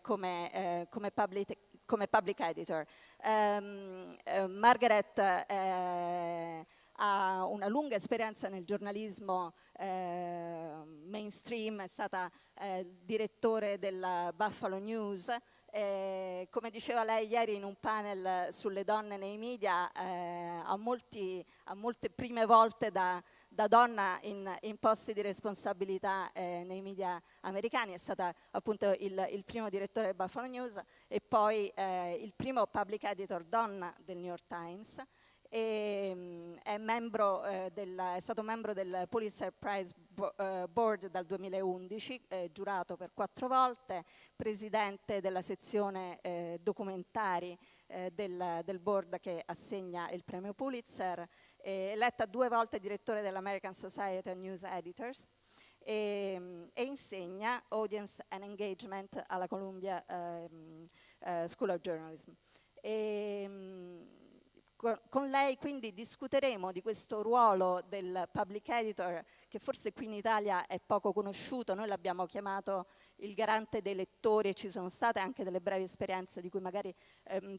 come public editor. Margaret ha una lunga esperienza nel giornalismo mainstream, è stata direttore della Buffalo News. Come diceva lei ieri in un panel sulle donne nei media, a molte prime volte da donna in posti di responsabilità nei media americani, è stata appunto il primo direttore del Buffalo News e poi il primo public editor donna del New York Times. È stato membro del Pulitzer Prize Board dal 2011, giurato per 4 volte, presidente della sezione documentari del board che assegna il premio Pulitzer, eletta 2 volte direttore dell'American Society of News Editors e insegna Audience and Engagement alla Columbia School of Journalism. Con lei quindi discuteremo di questo ruolo del public editor che forse qui in Italia è poco conosciuto. Noi l'abbiamo chiamato il garante dei lettori e ci sono state anche delle brevi esperienze di cui magari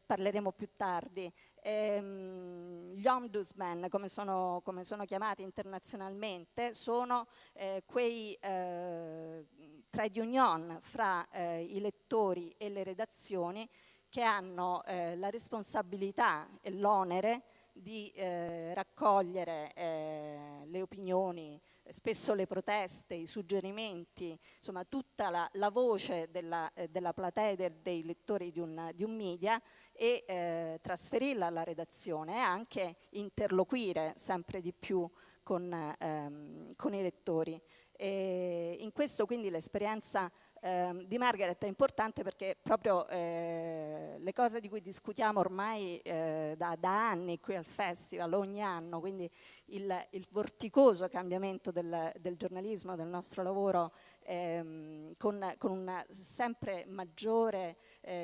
parleremo più tardi. Gli ombudsman, come sono chiamati internazionalmente, sono quei trade union fra i lettori e le redazioni che hanno la responsabilità e l'onere di raccogliere le opinioni, spesso le proteste, i suggerimenti, insomma tutta la voce della platea dei lettori di un media e trasferirla alla redazione e anche interloquire sempre di più con i lettori. E in questo quindi l'esperienza di Margaret è importante perché proprio le cose di cui discutiamo ormai da anni qui al festival, ogni anno, quindi il vorticoso cambiamento del giornalismo, del nostro lavoro, con un sempre maggiore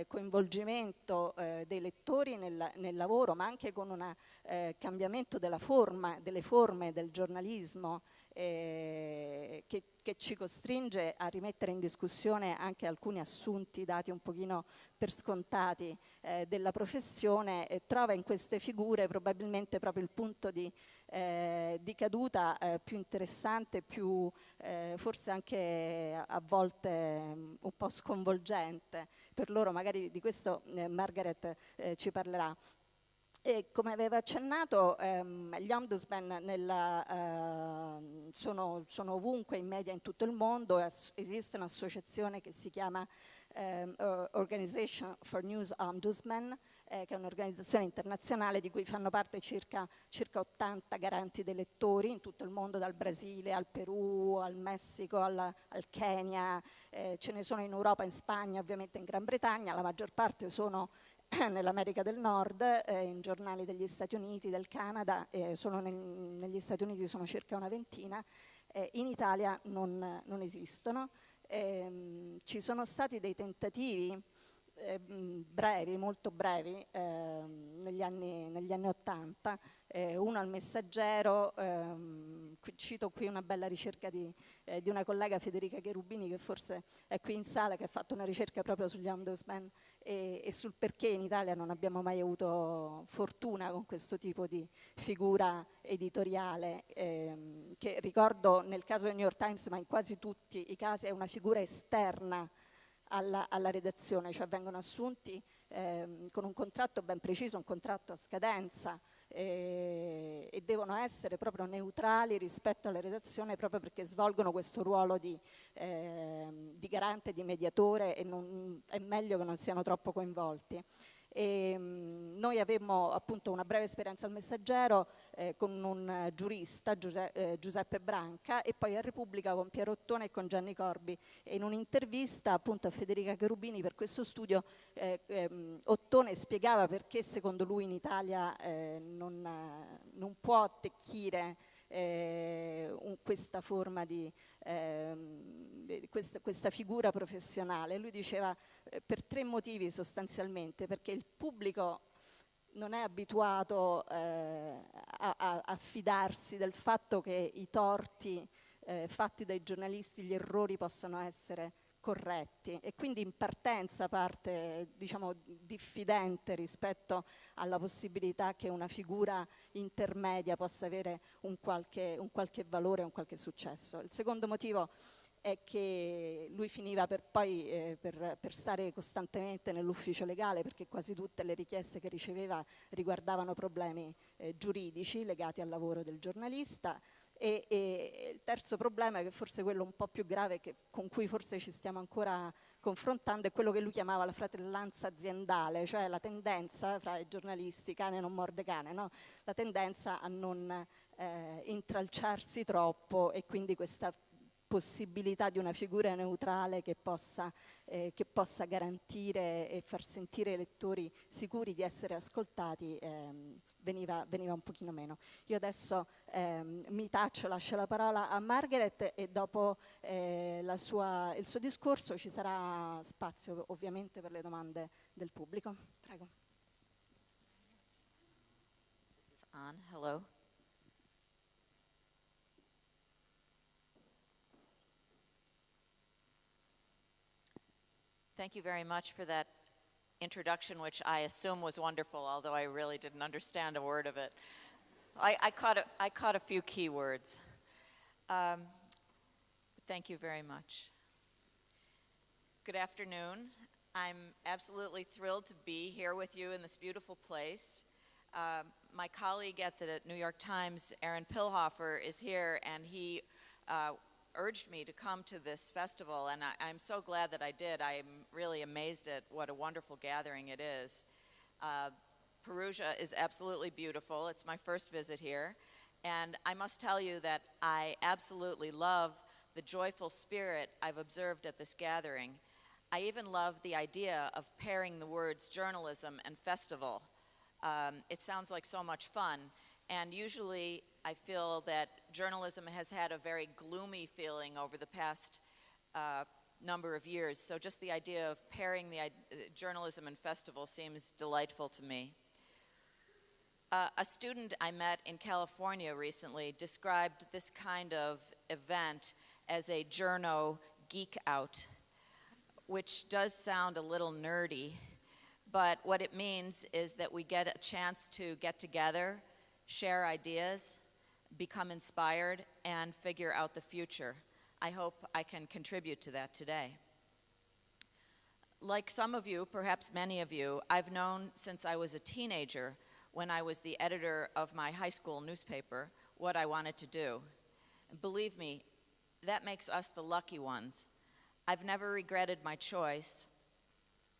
coinvolgimento dei lettori nel lavoro, ma anche con un cambiamento delle forme del giornalismo che ci costringe a rimettere in discussione anche alcuni assunti dati un pochino per scontati della professione, e trova in queste figure probabilmente proprio il punto di caduta più interessante, più forse anche a volte un po' sconvolgente per loro. Magari di questo Margaret ci parlerà. E come aveva accennato, gli ombudsman sono ovunque in media in tutto il mondo. Esiste un'associazione che si chiama Organization for News Ombudsman, che è un'organizzazione internazionale di cui fanno parte circa 80 garanti dei lettori in tutto il mondo, dal Brasile al Perù, al Messico, al Kenya, ce ne sono in Europa, in Spagna, ovviamente in Gran Bretagna. La maggior parte sono nell'America del Nord, in giornali degli Stati Uniti, del Canada, solo negli Stati Uniti sono circa una ventina, in Italia non esistono. Ci sono stati dei tentativi brevi, molto brevi, negli anni 80, uno al Messaggero, cito qui una bella ricerca di una collega, Federica Cherubini, che forse è qui in sala, che ha fatto una ricerca proprio sugli ombudsman e sul perché in Italia non abbiamo mai avuto fortuna con questo tipo di figura editoriale, che ricordo nel caso del New York Times, ma in quasi tutti i casi è una figura esterna alla redazione, cioè vengono assunti con un contratto ben preciso, un contratto a scadenza, e devono essere proprio neutrali rispetto alla redazione, proprio perché svolgono questo ruolo di garante, di mediatore, e è meglio che non siano troppo coinvolti. Noi avemmo appunto una breve esperienza al Messaggero con un giurista, Giuseppe Branca, e poi a Repubblica con Piero Ottone e con Gianni Corbi. E in un'intervista appunto a Federica Cherubini per questo studio, Ottone spiegava perché secondo lui in Italia non può attecchire questa forma questa figura professionale. Lui diceva per 3 motivi sostanzialmente: perché il pubblico non è abituato a fidarsi del fatto che i torti fatti dai giornalisti, gli errori, possano essere corretti, e quindi in partenza parte, diciamo, diffidente rispetto alla possibilità che una figura intermedia possa avere un qualche valore, un qualche successo. Il secondo motivo è che lui finiva per poi per stare costantemente nell'ufficio legale, perché quasi tutte le richieste che riceveva riguardavano problemi giuridici legati al lavoro del giornalista. E il terzo problema, che forse è quello un po' più grave, con cui forse ci stiamo ancora confrontando, è quello che lui chiamava la fratellanza aziendale, cioè la tendenza fra i giornalisti, cane non morde cane, no? La tendenza a non intralciarsi troppo, e quindi questa possibilità di una figura neutrale che possa garantire e far sentire i lettori sicuri di essere ascoltati, veniva un pochino meno. Io adesso mi taccio, lascio la parola a Margaret, e dopo il suo discorso ci sarà spazio ovviamente per le domande del pubblico. Prego. This is on. Hello. Thank you very much for that introduction, which I assume was wonderful, although I really didn't understand a word of it. I caught a few key words. Thank you very much. Good afternoon. I'm absolutely thrilled to be here with you in this beautiful place. My colleague at the New York Times, Aaron Pilhofer, is here, and he urged me to come to this festival, and I'm so glad that I did. I'm really amazed at what a wonderful gathering it is. Perugia is absolutely beautiful. It's my first visit here, and I must tell you that I absolutely love the joyful spirit I've observed at this gathering. I even love the idea of pairing the words journalism and festival. It sounds like so much fun, and usually I feel that journalism has had a very gloomy feeling over the past number of years, so just the idea of pairing the journalism and festival seems delightful to me. A student I met in California recently described this kind of event as a journo geek out, which does sound a little nerdy, but what it means is that we get a chance to get together, share ideas, become inspired, and figure out the future. I hope I can contribute to that today. Like some of you, perhaps many of you, I've known since I was a teenager, when I was the editor of my high school newspaper, what I wanted to do. And believe me, that makes us the lucky ones. I've never regretted my choice,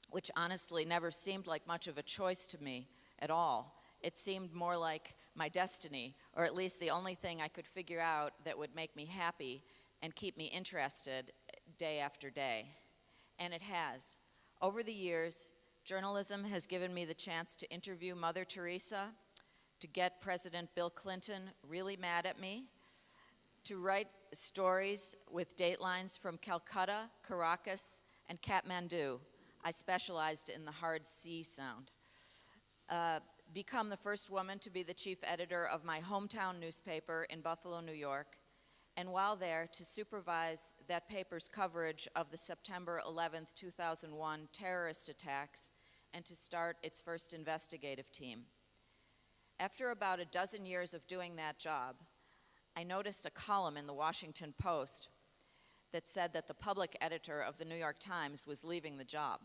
which honestly never seemed like much of a choice to me at all. It seemed more like my destiny, or at least the only thing I could figure out that would make me happy and keep me interested day after day. And it has. Over the years, journalism has given me the chance to interview Mother Teresa, to get President Bill Clinton really mad at me, to write stories with datelines from Calcutta, Caracas, and Kathmandu. I specialized in the hard C sound. Become the first woman to be the chief editor of my hometown newspaper in Buffalo, New York, and while there, to supervise that paper's coverage of the September 11th, 2001 terrorist attacks, and to start its first investigative team. After about a dozen years of doing that job, I noticed a column in the Washington Post that said that the public editor of the New York Times was leaving the job.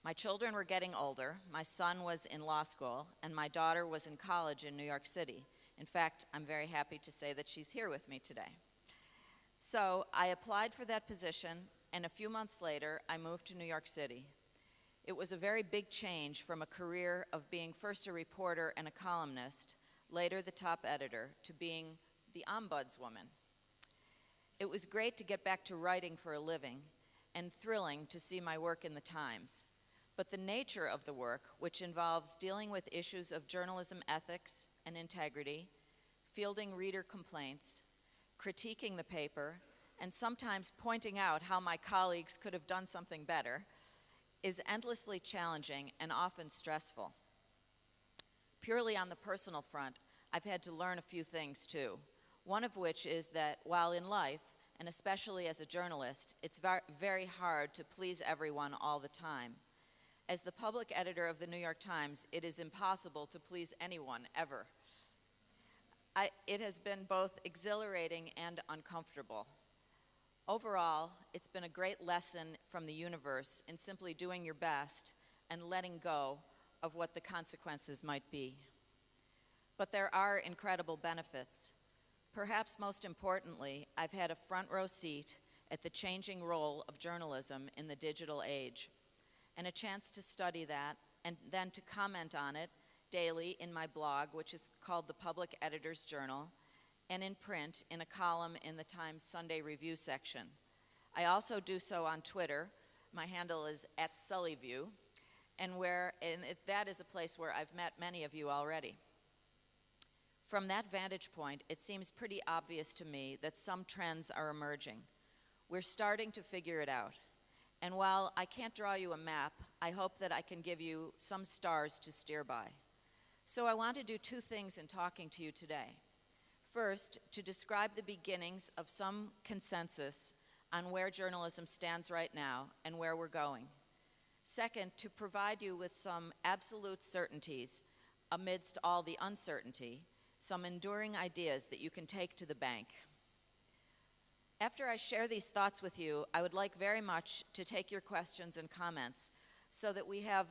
My children were getting older, my son was in law school, and my daughter was in college in New York City. In fact, I'm very happy to say that she's here with me today. So I applied for that position, and a few months later, I moved to New York City. It was a very big change from a career of being first a reporter and a columnist, later the top editor, to being the ombudswoman. It was great to get back to writing for a living, and thrilling to see my work in the Times. But the nature of the work, which involves dealing with issues of journalism ethics and integrity, fielding reader complaints, critiquing the paper, and sometimes pointing out how my colleagues could have done something better, is endlessly challenging and often stressful. Purely on the personal front, I've had to learn a few things too, one of which is that while in life, and especially as a journalist, it's very hard to please everyone all the time. As the public editor of the New York Times, it is impossible to please anyone, ever. It has been both exhilarating and uncomfortable. Overall, it's been a great lesson from the universe in simply doing your best and letting go of what the consequences might be. But there are incredible benefits. Perhaps most importantly, I've had a front row seat at the changing role of journalism in the digital age, and a chance to study that and then to comment on it daily in my blog, which is called the Public Editor's Journal, and in print in a column in the Times Sunday Review section. I also do so on Twitter. My handle is @SullyView, and that is a place where I've met many of you already. From that vantage point, it seems pretty obvious to me that some trends are emerging. We're starting to figure it out. And while I can't draw you a map, I hope that I can give you some stars to steer by. So I want to do two things in talking to you today. First, to describe the beginnings of some consensus on where journalism stands right now and where we're going. Second, to provide you with some absolute certainties amidst all the uncertainty, some enduring ideas that you can take to the bank. After I share these thoughts with you, I would like very much to take your questions and comments so that we have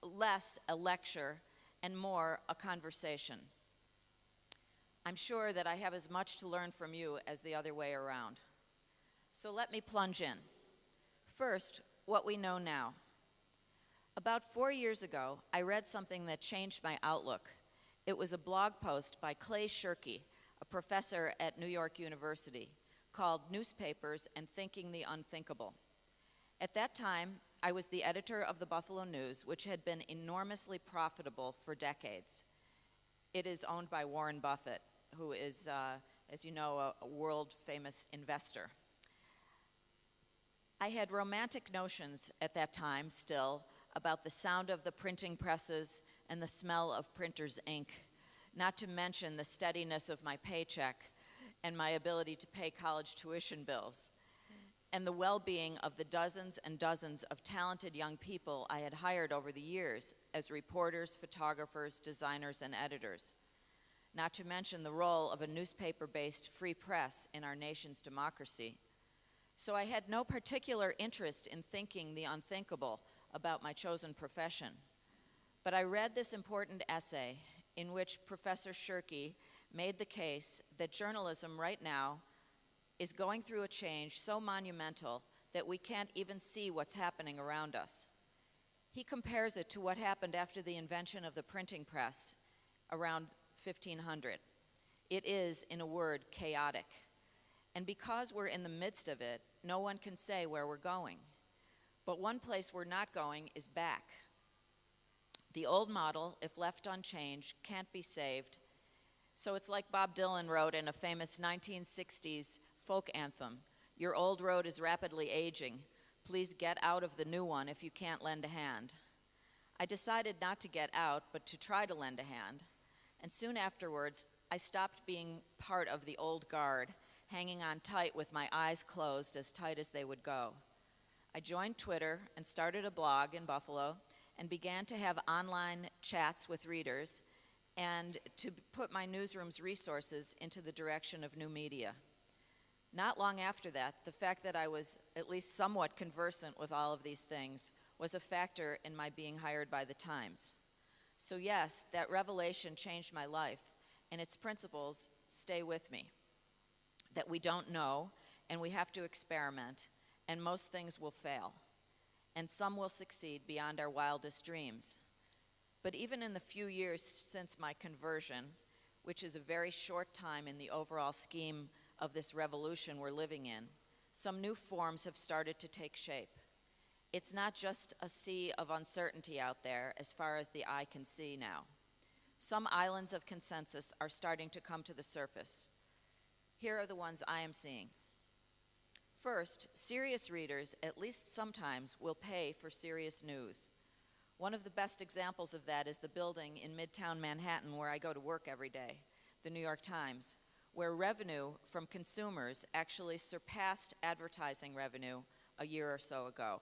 less a lecture and more a conversation. I'm sure that I have as much to learn from you as the other way around. So let me plunge in. First, what we know now. About 4 years ago, I read something that changed my outlook. It was a blog post by Clay Shirky, a professor at New York University, called Newspapers and Thinking the Unthinkable. At that time, I was the editor of the Buffalo News, which had been enormously profitable for decades. It is owned by Warren Buffett, who is, as you know, a world-famous investor. I had romantic notions at that time still about the sound of the printing presses and the smell of printer's ink, not to mention the steadiness of my paycheck and my ability to pay college tuition bills, and the well-being of the dozens and dozens of talented young people I had hired over the years as reporters, photographers, designers, and editors, not to mention the role of a newspaper-based free press in our nation's democracy. So I had no particular interest in thinking the unthinkable about my chosen profession. But I read this important essay in which Professor Shirky made the case that journalism right now is going through a change so monumental that we can't even see what's happening around us. He compares it to what happened after the invention of the printing press around 1500. It is, in a word, chaotic. And because we're in the midst of it, no one can say where we're going. But one place we're not going is back. The old model, if left unchanged, can't be saved. So it's like Bob Dylan wrote in a famous 1960s folk anthem, "Your old road is rapidly aging. Please get out of the new one if you can't lend a hand." I decided not to get out, but to try to lend a hand. And soon afterwards, I stopped being part of the old guard, hanging on tight with my eyes closed, as tight as they would go. I joined Twitter and started a blog in Buffalo and began to have online chats with readers and to put my newsroom's resources into the direction of new media. Not long after that, the fact that I was at least somewhat conversant with all of these things was a factor in my being hired by the Times. So yes, that revelation changed my life, and its principles stay with me. That we don't know, and we have to experiment, and most things will fail, and some will succeed beyond our wildest dreams. But even in the few years since my conversion, which is a very short time in the overall scheme of this revolution we're living in, some new forms have started to take shape. It's not just a sea of uncertainty out there as far as the eye can see now. Some islands of consensus are starting to come to the surface. Here are the ones I am seeing. First, serious readers, at least sometimes, will pay for serious news. One of the best examples of that is the building in Midtown Manhattan where I go to work every day, the New York Times, where revenue from consumers actually surpassed advertising revenue a year or so ago.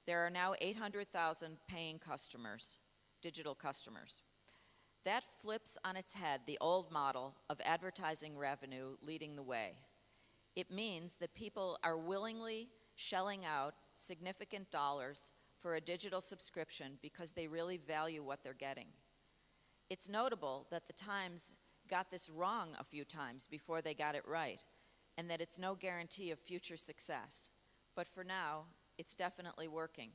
There are now 800,000 paying customers, digital customers. That flips on its head the old model of advertising revenue leading the way. It means that people are willingly shelling out significant dollars for a digital subscription because they really value what they're getting. It's notable that the Times got this wrong a few times before they got it right, and that it's no guarantee of future success. But for now, it's definitely working.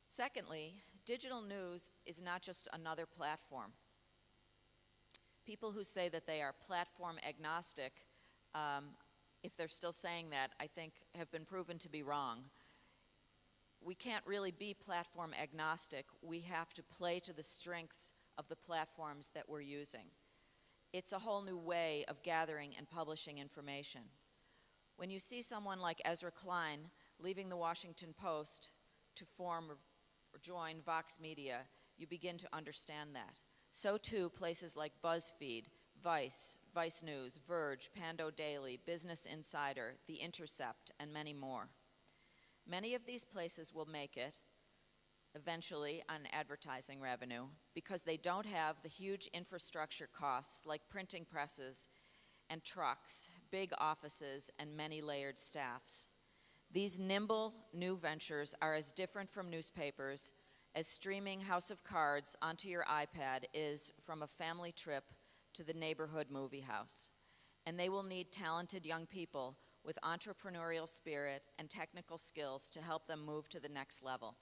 Secondly, digital news is not just another platform. People who say that they are platform agnostic, if they're still saying that, I think have been proven to be wrong. We can't really be platform agnostic. We have to play to the strengths of the platforms that we're using. It's a whole new way of gathering and publishing information. When you see someone like Ezra Klein leaving the Washington Post to form or join Vox Media, you begin to understand that. So too, places like BuzzFeed, Vice, Vice News, Verge, Pando Daily, Business Insider, The Intercept, and many more. Many of these places will make it, eventually, on advertising revenue because they don't have the huge infrastructure costs like printing presses and trucks, big offices, and many layered staffs. These nimble new ventures are as different from newspapers as streaming House of Cards onto your iPad is from a family trip to the neighborhood movie house. And they will need talented young people with entrepreneurial spirit and technical skills to help them move to the next level.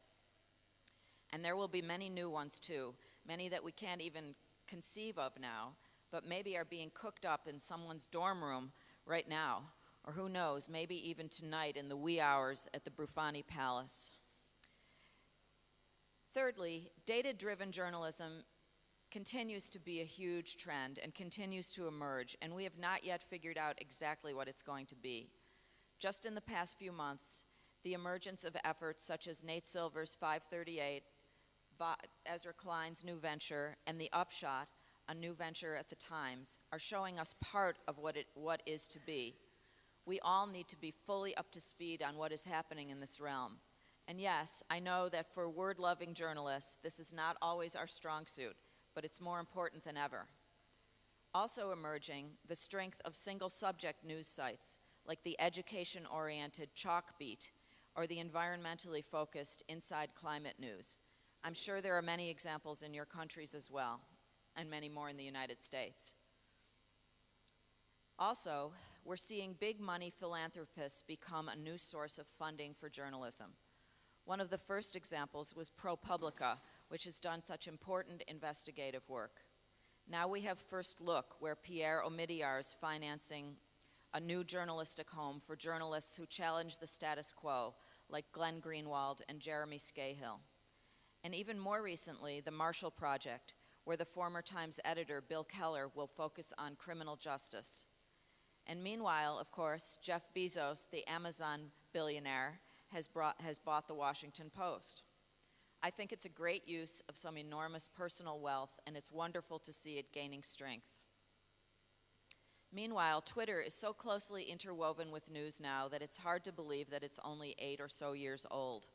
And there will be many new ones too, many that we can't even conceive of now, but maybe are being cooked up in someone's dorm room right now, or who knows, maybe even tonight in the wee hours at the Brufani Palace. Thirdly, data-driven journalism continues to be a huge trend and continues to emerge, and we have not yet figured out exactly what it's going to be. Just in the past few months, the emergence of efforts such as Nate Silver's 538, Ezra Klein's new venture, and The Upshot, a new venture at the Times, are showing us part of what is to be. We all need to be fully up to speed on what is happening in this realm. And yes, I know that for word-loving journalists, this is not always our strong suit, but it's more important than ever. Also emerging, the strength of single-subject news sites, like the education-oriented Chalkbeat, or the environmentally focused Inside Climate News. I'm sure there are many examples in your countries as well, and many more in the United States. Also, we're seeing big money philanthropists become a new source of funding for journalism. One of the first examples was ProPublica, which has done such important investigative work. Now we have First Look, where Pierre Omidyar is financing a new journalistic home for journalists who challenge the status quo, like Glenn Greenwald and Jeremy Scahill. And even more recently, the Marshall Project, where the former Times editor, Bill Keller, will focus on criminal justice. And meanwhile, of course, Jeff Bezos, the Amazon billionaire, has bought the Washington Post. I think it's a great use of some enormous personal wealth, and it's wonderful to see it gaining strength. Meanwhile, Twitter is so closely interwoven with news now that it's hard to believe that it's only 8 or so years old.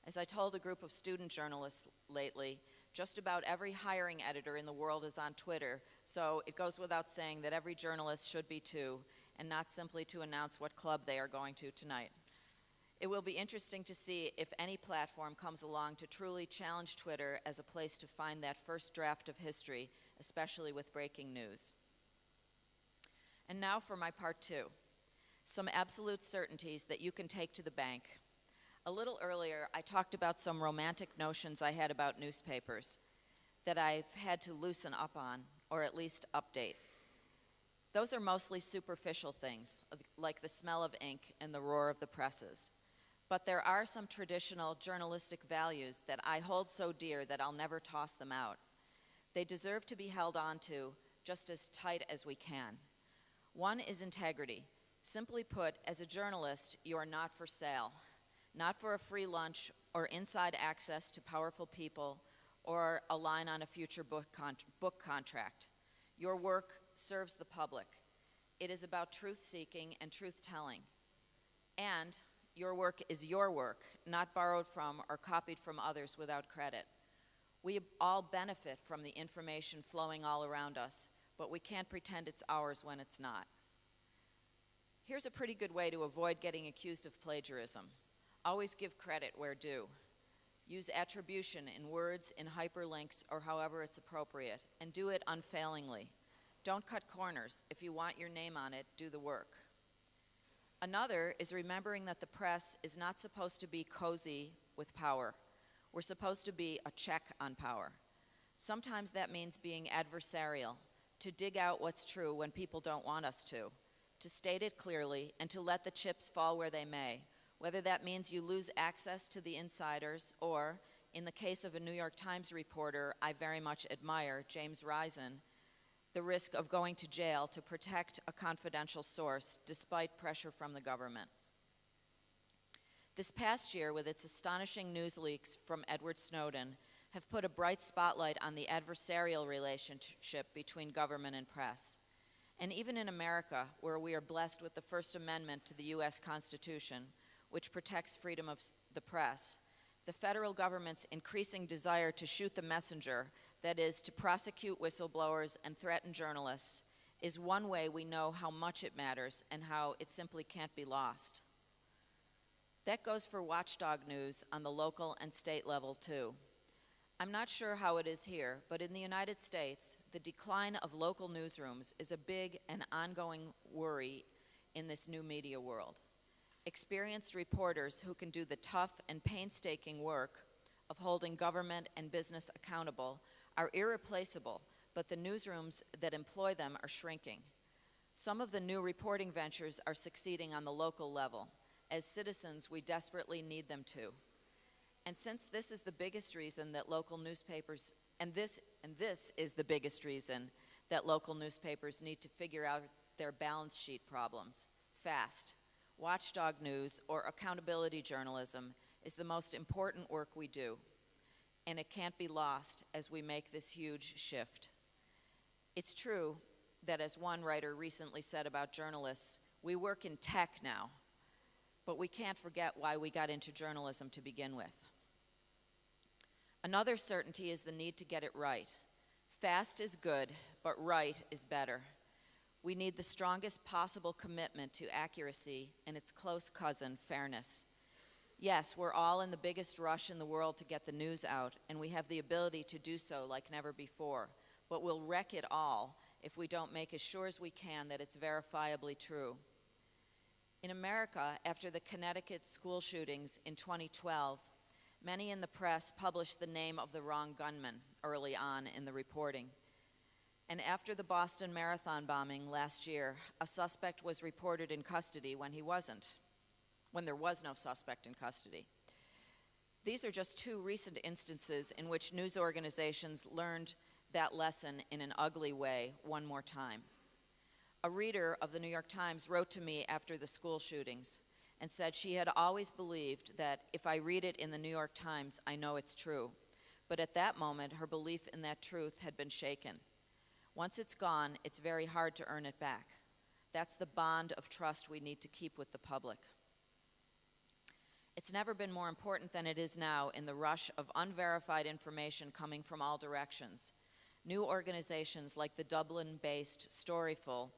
As I told a group of student journalists lately, just about every hiring editor in the world is on Twitter, so it goes without saying that every journalist should be too, and not simply to announce what club they are going to tonight. It will be interesting to see if any platform comes along to truly challenge Twitter as a place to find that first draft of history, especially with breaking news. And now for my part 2, some absolute certainties that you can take to the bank. A little earlier, I talked about some romantic notions I had about newspapers that I've had to loosen up on, or at least update. Those are mostly superficial things, like the smell of ink and the roar of the presses. But there are some traditional journalistic values that I hold so dear that I'll never toss them out. They deserve to be held on to just as tight as we can. One is integrity. Simply put, as a journalist, you are not for sale, not for a free lunch or inside access to powerful people or a line on a future book contract. Your work serves the public. It is about truth-seeking and truth-telling. And your work is your work, not borrowed from or copied from others without credit. We all benefit from the information flowing all around us, but we can't pretend it's ours when it's not. Here's a pretty good way to avoid getting accused of plagiarism. Always give credit where due. Use attribution in words, in hyperlinks, or however it's appropriate, and do it unfailingly. Don't cut corners. If you want your name on it, do the work. Another is remembering that the press is not supposed to be cozy with power. We're supposed to be a check on power. Sometimes that means being adversarial, to dig out what's true when people don't want us to state it clearly, and to let the chips fall where they may, whether that means you lose access to the insiders or, in the case of a New York Times reporter I very much admire, James Risen, the risk of going to jail to protect a confidential source despite pressure from the government. This past year, with its astonishing news leaks from Edward Snowden, have put a bright spotlight on the adversarial relationship between government and press. And even in America, where we are blessed with the First Amendment to the US Constitution, which protects freedom of the press, the federal government's increasing desire to shoot the messenger, that is, to prosecute whistleblowers and threaten journalists, is one way we know how much it matters and how it simply can't be lost. That goes for watchdog news on the local and state level, too. I'm not sure how it is here, but in the United States, the decline of local newsrooms is a big and ongoing worry in this new media world. Experienced reporters who can do the tough and painstaking work of holding government and business accountable are irreplaceable, but the newsrooms that employ them are shrinking. Some of the new reporting ventures are succeeding on the local level. As citizens, we desperately need them to. And since this is the biggest reason that local newspapers, and this is the biggest reason that local newspapers need to figure out their balance sheet problems fast, watchdog news or accountability journalism is the most important work we do, and it can't be lost as we make this huge shift. It's true that, as one writer recently said about journalists, we work in tech now, but we can't forget why we got into journalism to begin with. Another certainty is the need to get it right. Fast is good, but right is better. We need the strongest possible commitment to accuracy and its close cousin, fairness. Yes, we're all in the biggest rush in the world to get the news out, and we have the ability to do so like never before, but we'll wreck it all if we don't make as sure as we can that it's verifiably true. In America, after the Connecticut school shootings in 2012, many in the press published the name of the wrong gunman early on in the reporting. And after the Boston Marathon bombing last year, a suspect was reported in custody when there was no suspect in custody. These are just two recent instances in which news organizations learned that lesson in an ugly way one more time. A reader of the New York Times wrote to me after the school shootings and said she had always believed that if I read it in the New York Times, I know it's true. But at that moment, her belief in that truth had been shaken. Once it's gone, it's very hard to earn it back. That's the bond of trust we need to keep with the public. It's never been more important than it is now in the rush of unverified information coming from all directions. New organizations like the Dublin-based Storyful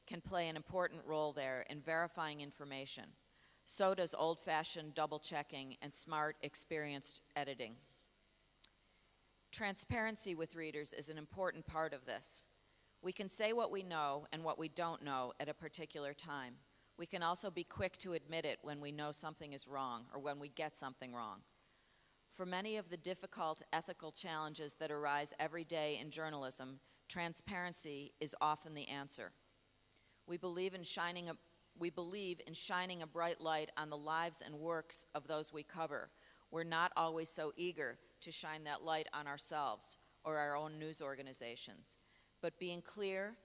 can play an important role there in verifying information. So does old-fashioned double-checking and smart, experienced editing. Transparency with readers is an important part of this. We can say what we know and what we don't know at a particular time. We can also be quick to admit it when we know something is wrong or when we get something wrong. For many of the difficult ethical challenges that arise every day in journalism, transparency is often the answer. We believe in shining a bright light on the lives and works of those we cover. We're not always so eager to shine that light on ourselves or our own news organizations. But being clear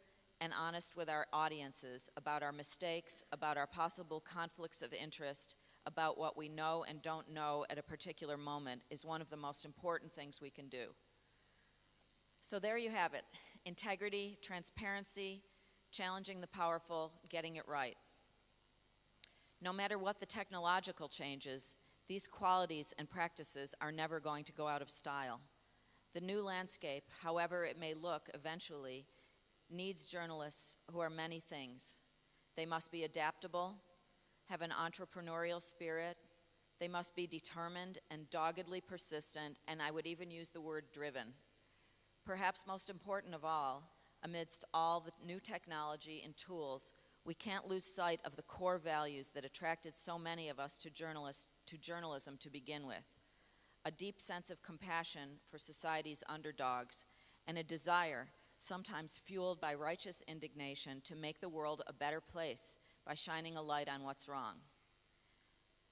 and honest with our audiences about our mistakes, about our possible conflicts of interest, about what we know and don't know at a particular moment is one of the most important things we can do. So there you have it. Integrity, transparency, challenging the powerful, getting it right. No matter what the technological changes, these qualities and practices are never going to go out of style. The new landscape, however it may look eventually, needs journalists who are many things. They must be adaptable, have an entrepreneurial spirit, they must be determined and doggedly persistent, and I would even use the word driven. Perhaps most important of all, amidst all the new technology and tools, we can't lose sight of the core values that attracted so many of us to journalism to begin with. A deep sense of compassion for society's underdogs, and a desire, sometimes fueled by righteous indignation, to make the world a better place by shining a light on what's wrong.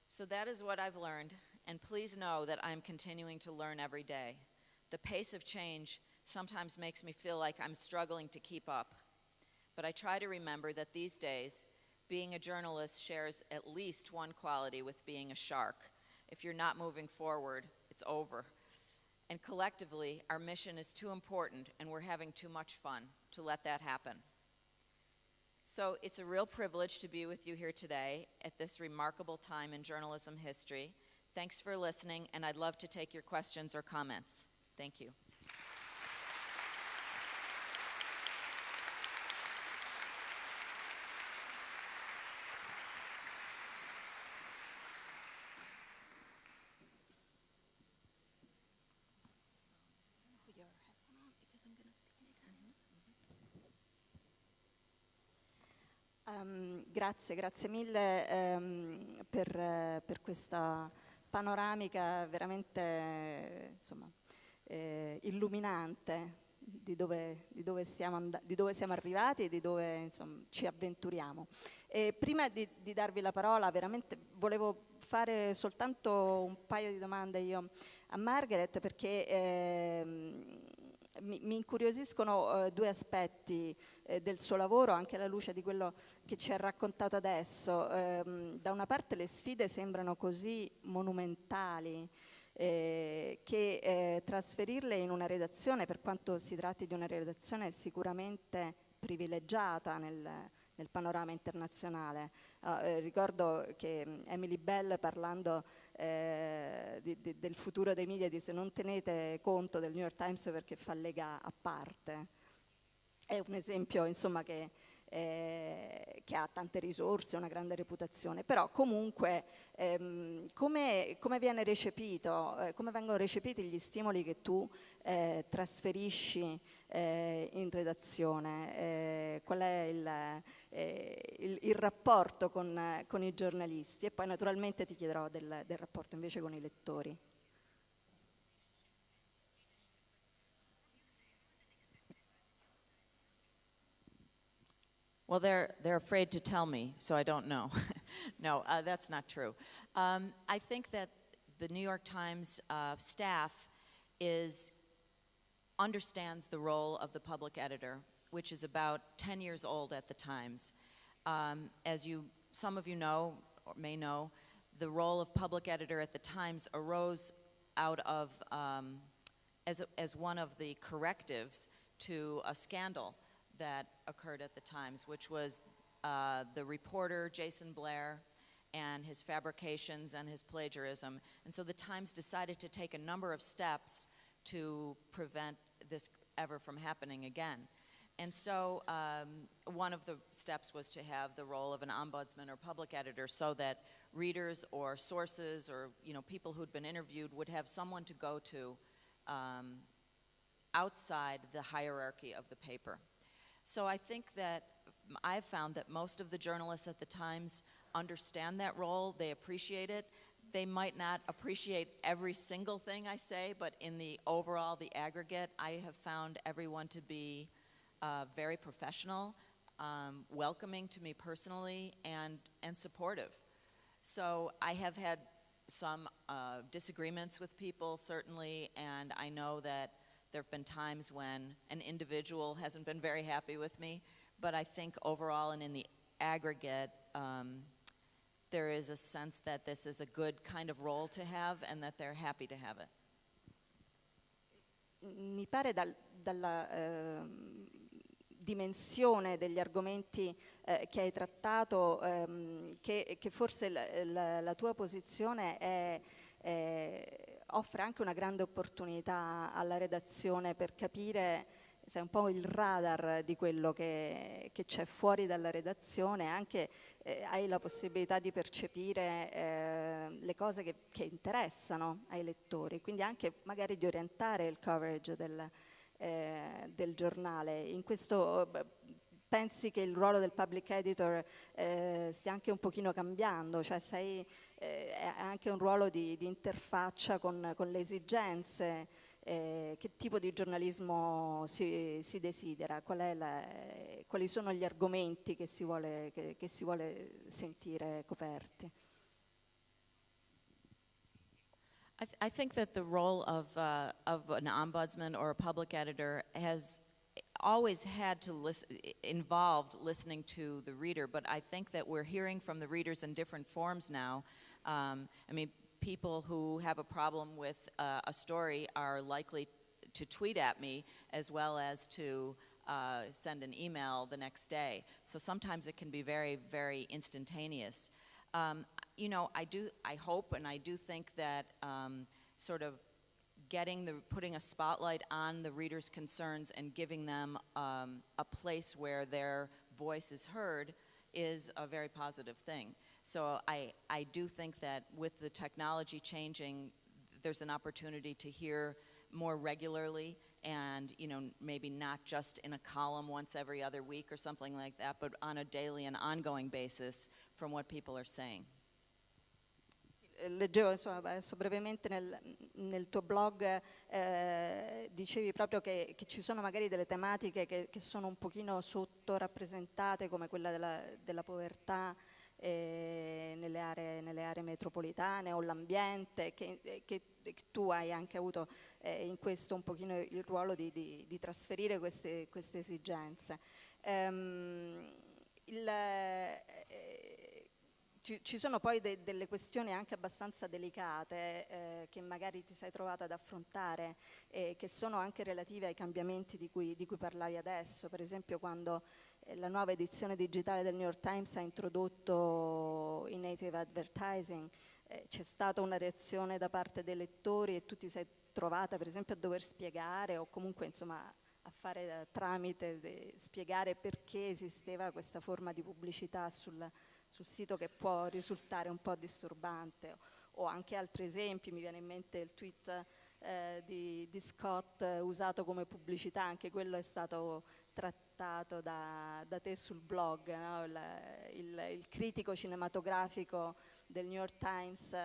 So that is what I've learned, and please know that I'm continuing to learn every day. The pace of change sometimes makes me feel like I'm struggling to keep up, but I try to remember that these days, being a journalist shares at least one quality with being a shark. If you're not moving forward, it's over. And collectively, our mission is too important, and we're having too much fun to let that happen. So it's a real privilege to be with you here today at this remarkable time in journalism history. Thanks for listening, and I'd love to take your questions or comments. Thank you. Grazie mille per questa panoramica veramente insomma, illuminante di dove siamo arrivati e di dove insomma, ci avventuriamo. E prima di darvi la parola, veramente volevo fare soltanto un paio di domande io a Margaret, perché mi incuriosiscono due aspetti del suo lavoro, anche alla luce di quello che ci ha raccontato adesso. Da una parte le sfide sembrano così monumentali che trasferirle in una redazione, per quanto si tratti di una redazione sicuramente privilegiata nel panorama internazionale. Ricordo che Emily Bell, parlando del futuro dei media, disse: non tenete conto del New York Times perché fa lega a parte. È un esempio insomma che ha tante risorse, una grande reputazione, però comunque come viene recepito, come vengono recepiti gli stimoli che tu trasferisci in redazione, qual è il rapporto con i giornalisti, e poi naturalmente ti chiederò del rapporto invece con i lettori. Well, they're afraid to tell me, so I don't know. No, that's not true. I think that the New York Times staff understands the role of the public editor, which is about 10 years old at the Times. As some of you know, or may know, the role of public editor at the Times arose out of, as one of the correctives to a scandal that occurred at the Times, which was the reporter Jason Blair and his fabrications and his plagiarism. And so the Times decided to take a number of steps to prevent this ever from happening again. And so one of the steps was to have the role of an ombudsman or public editor, so that readers or sources or people who'd been interviewed would have someone to go to outside the hierarchy of the paper. So I think that I've found that most of the journalists at the Times understand that role. They appreciate it. They might not appreciate every single thing I say, but in the overall, the aggregate, I have found everyone to be very professional, welcoming to me personally, and supportive. So I have had some disagreements with people, certainly, and I know that there have been times when an individual hasn't been very happy with me, but I think overall and in the aggregate, there is a sense that this is a good kind of role to have and that they're happy to have it. Mi pare dimensione degli argomenti che hai trattato, che forse la tua posizione offre anche una grande opportunità alla redazione per capire, sai, un po' il radar di quello che c'è fuori dalla redazione, anche hai la possibilità di percepire le cose che interessano ai lettori, quindi anche magari di orientare il coverage del giornale. In questo pensi che il ruolo del public editor stia anche un pochino cambiando, cioè è anche un ruolo di interfaccia con le esigenze? Che tipo di giornalismo si desidera? Quali sono gli argomenti che si vuole sentire coperti? I think that the role of an ombudsman or a public editor has always had to involved listening to the reader, but I think that we're hearing from the readers in different forms now. I mean, people who have a problem with a story are likely to tweet at me as well as to send an email the next day. So sometimes it can be very, very instantaneous. You know, I hope and I do think that sort of putting a spotlight on the reader's concerns and giving them a place where their voice is heard is a very positive thing. So I do think that with the technology changing, there's an opportunity to hear more regularly and, you know, maybe not just in a column once every other week or something like that, but on a daily and ongoing basis from what people are saying. Leggevo insomma, adesso brevemente nel tuo blog, dicevi proprio che ci sono magari delle tematiche che sono un pochino sottorappresentate, come quella della povertà nelle aree metropolitane o l'ambiente, che tu hai anche avuto in questo un pochino il ruolo di trasferire queste esigenze. Ci sono poi delle questioni anche abbastanza delicate che magari ti sei trovata ad affrontare, che sono anche relative ai cambiamenti di cui parlavi adesso. Per esempio, quando la nuova edizione digitale del New York Times ha introdotto i native advertising, c'è stata una reazione da parte dei lettori e tu ti sei trovata per esempio a dover spiegare o comunque insomma a fare tramite, spiegare perché esisteva questa forma di pubblicità sul sito, che può risultare un po' disturbante. O anche altri esempi, mi viene in mente il tweet di Scott usato come pubblicità, anche quello è stato trattato da te sul blog, no? Il critico cinematografico del New York Times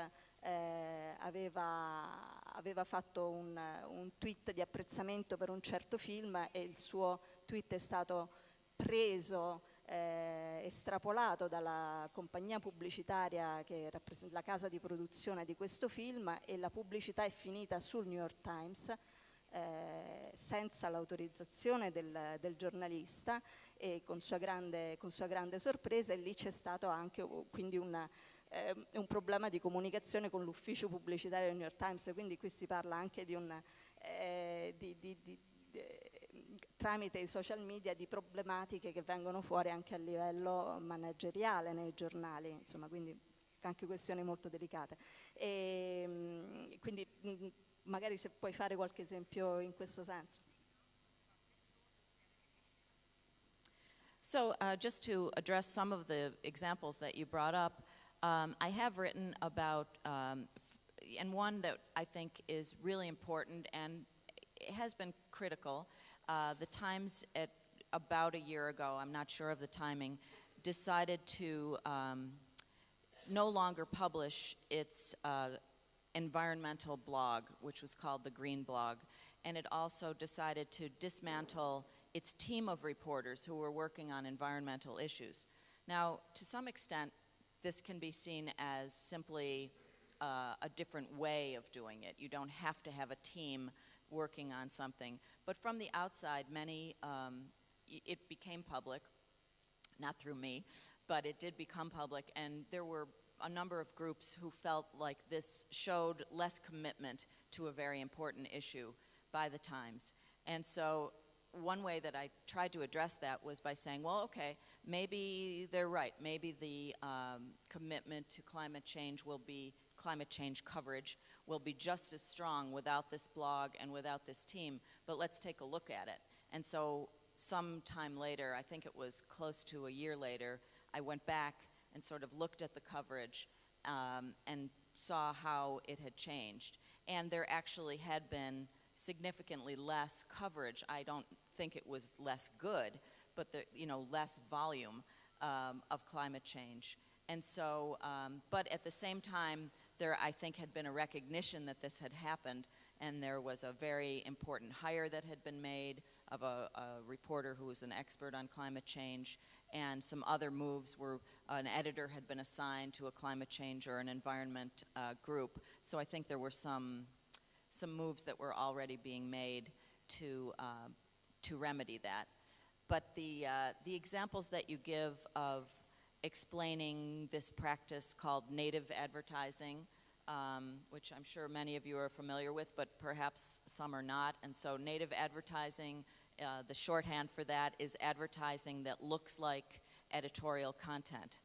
aveva fatto un tweet di apprezzamento per un certo film e il suo tweet è stato preso, estrapolato dalla compagnia pubblicitaria che rappresenta la casa di produzione di questo film, e la pubblicità è finita sul New York Times senza l'autorizzazione del giornalista e con sua grande sorpresa, e lì c'è stato anche quindi un problema di comunicazione con l'ufficio pubblicitario del New York Times, quindi qui si parla anche di tramite i social media di problematiche che vengono fuori anche a livello manageriale nei giornali, insomma, quindi anche questioni molto delicate. E quindi magari se puoi fare qualche esempio in questo senso. So just to address some of the examples that you brought up, I have written about, and one that I think is really important and has been critical. The Times, at about a year ago, I'm not sure of the timing, decided to no longer publish its environmental blog, which was called the Green Blog, and it also decided to dismantle its team of reporters who were working on environmental issues. Now, to some extent, this can be seen as simply a different way of doing it. You don't have to have a team working on something. But from the outside, it became public, not through me, but it did become public, and there were a number of groups who felt like this showed less commitment to a very important issue by the Times. And so one way that I tried to address that was by saying, well, okay, maybe they're right. Maybe the commitment to climate change coverage will be just as strong without this blog and without this team, but let's take a look at it. And so sometime later, I think it was close to a year later, I went back and sort of looked at the coverage and saw how it had changed. And there actually had been significantly less coverage. I don't think it was less good, but less volume of climate change. And so, but at the same time, there, I think, had been a recognition that this had happened, and there was a very important hire that had been made of a reporter who was an expert on climate change, and some other moves were, an editor had been assigned to a climate change or an environment group. So I think there were some moves that were already being made to remedy that. But the examples that you give of explaining this practice called native advertising, which I'm sure many of you are familiar with, but perhaps some are not. And so native advertising, the shorthand for that is advertising that looks like editorial content.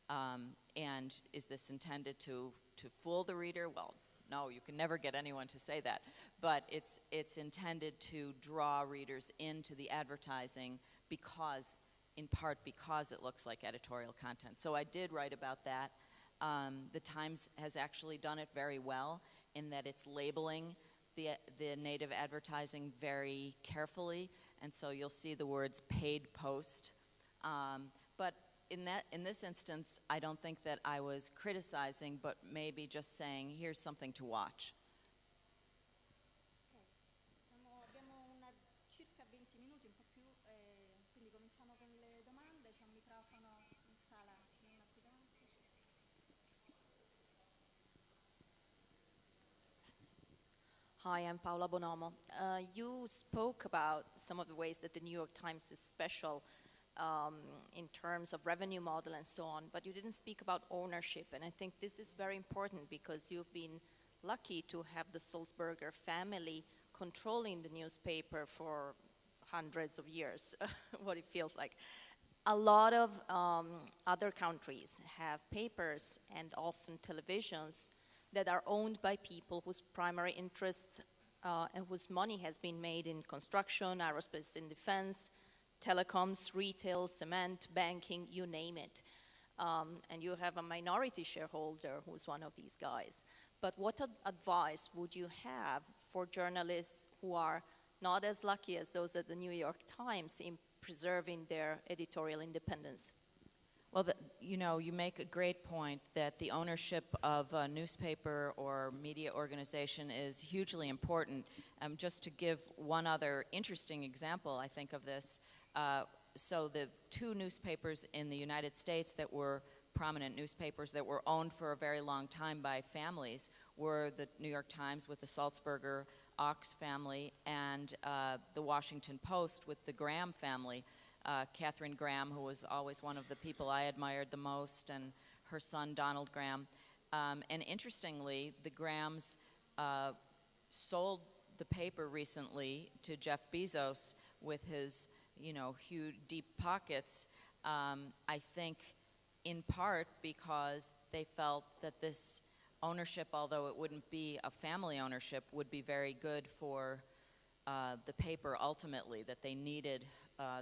And is this intended to fool the reader? Well, no, you can never get anyone to say that. But it's intended to draw readers into the advertising in part because it looks like editorial content. So I did write about that. The Times has actually done it very well in that it's labeling the native advertising very carefully, and so you'll see the words paid post. But in this instance, I don't think that I was criticizing, but maybe just saying, here's something to watch. Abbiamo circa 20 minuti, un po' più, quindi cominciamo con le domande. C'è un microfono in sala, ce n'è una qui davanti. Hi, I'm Paola Bonomo. You spoke about some of the ways that the New York Times is special in terms of revenue model and so on, but you didn't speak about ownership, and I think this is very important because you've been lucky to have the Sulzberger family controlling the newspaper for hundreds of years, what it feels like. A lot of other countries have papers and often televisions that are owned by people whose primary interests and whose money has been made in construction, aerospace and defense, telecoms, retail, cement, banking, you name it. And you have a minority shareholder who's one of these guys. But what advice would you have for journalists who are not as lucky as those at the New York Times in preserving their editorial independence? Well, you make a great point that the ownership of a newspaper or media organization is hugely important. Just to give one other interesting example, I think, of this, so the two newspapers in the United States that were prominent newspapers that were owned for a very long time by families were the New York Times with the Sulzberger Ox family and the Washington Post with the Graham family. Catherine Graham, who was always one of the people I admired the most, and her son Donald Graham. And interestingly, the Grahams sold the paper recently to Jeff Bezos with his, huge, deep pockets, I think in part because they felt that this ownership, although it wouldn't be a family ownership, would be very good for the paper ultimately, that they needed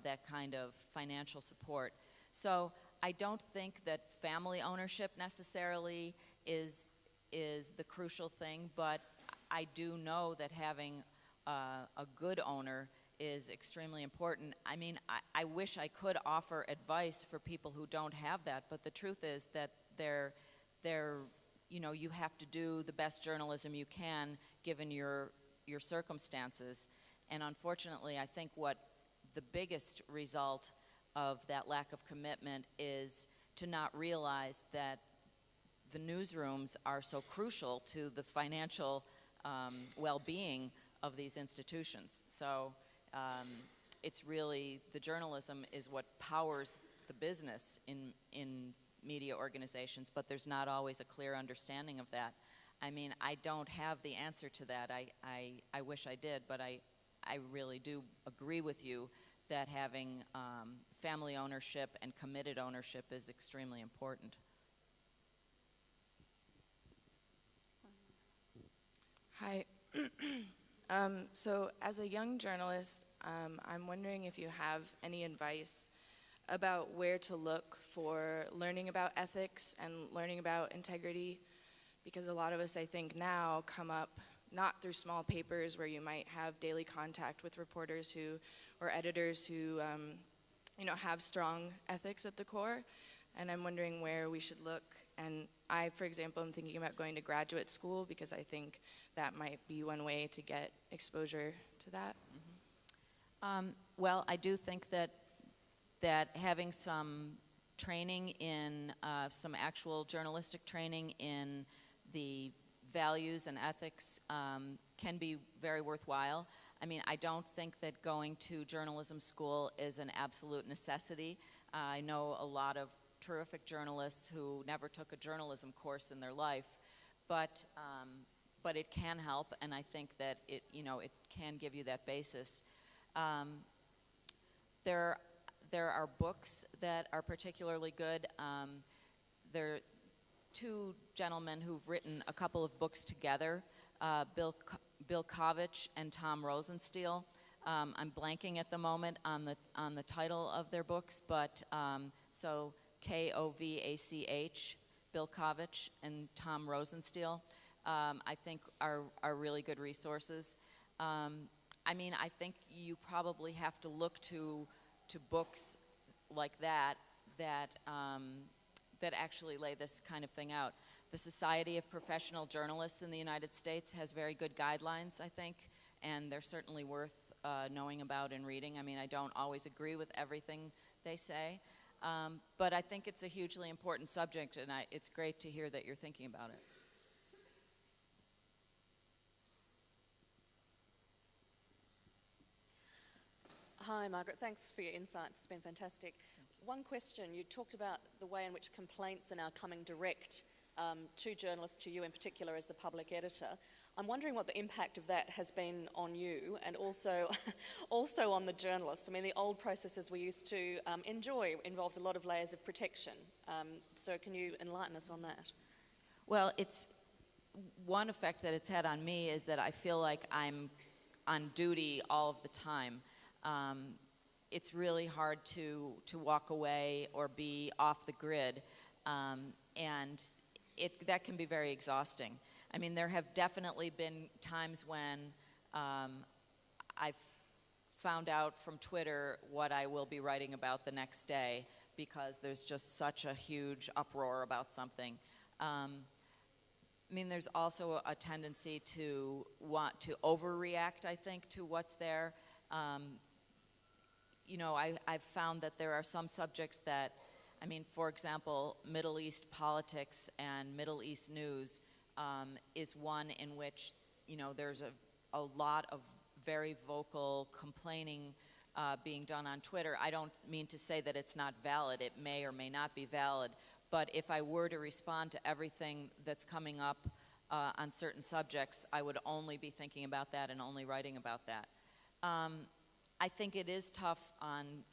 that kind of financial support. So I don't think that family ownership necessarily is the crucial thing, but I do know that having a good owner is extremely important. I mean, I wish I could offer advice for people who don't have that, but the truth is that you have to do the best journalism you can given your circumstances. And unfortunately, I think what the biggest result of that lack of commitment is to not realize that the newsrooms are so crucial to the financial well-being of these institutions. So it's really, the journalism is what powers the business in media organizations, but there's not always a clear understanding of that. I mean, I don't have the answer to that. I wish I did, but I I really do agree with you that having family ownership and committed ownership is extremely important. Hi. So as a young journalist, I'm wondering if you have any advice about where to look for learning about ethics and learning about integrity, because a lot of us, I think, now come up not through small papers where you might have daily contact with reporters who, or editors who, have strong ethics at the core. And I'm wondering where we should look. And I, for example, am thinking about going to graduate school because I think that might be one way to get exposure to that. Well, I do think that having some training in, some actual journalistic training in the values and ethics can be very worthwhile. I mean, I don't think that going to journalism school is an absolute necessity. I know a lot of terrific journalists who never took a journalism course in their life, but it can help, and I think that it can give you that basis. There are books that are particularly good. There are two gentlemen who've written a couple of books together, Bill Kovach and Tom Rosenstiel. I'm blanking at the moment on the title of their books, but so Kovach, Bill Kovach and Tom Rosenstiel, I think are really good resources. I mean, I think you probably have to look to books like that actually lay this kind of thing out. The Society of Professional Journalists in the United States has very good guidelines, I think, and they're certainly worth knowing about and reading. I mean, I don't always agree with everything they say, but I think it's a hugely important subject, and it's great to hear that you're thinking about it. Hi, Margaret. Thanks for your insights. It's been fantastic. One question. You talked about the way in which complaints are now coming direct to journalists, to you in particular as the public editor. I'm wondering what the impact of that has been on you and also on the journalists. I mean, the old processes we used to enjoy involved a lot of layers of protection. So can you enlighten us on that? Well, it's one effect that it's had on me is that I feel like I'm on duty all of the time. It's really hard to walk away or be off the grid, and that can be very exhausting. I mean, there have definitely been times when I've found out from Twitter what I will be writing about the next day because there's just such a huge uproar about something. I mean, there's also a tendency to want to overreact, I think, to what's there. I've found that there are some subjects that, I mean, for example, Middle East politics and Middle East news is one in which, there's a lot of very vocal complaining being done on Twitter. I don't mean to say that it's not valid. It may or may not be valid. But if I were to respond to everything that's coming up on certain subjects, I would only be thinking about that and only writing about that. I think it is tough on,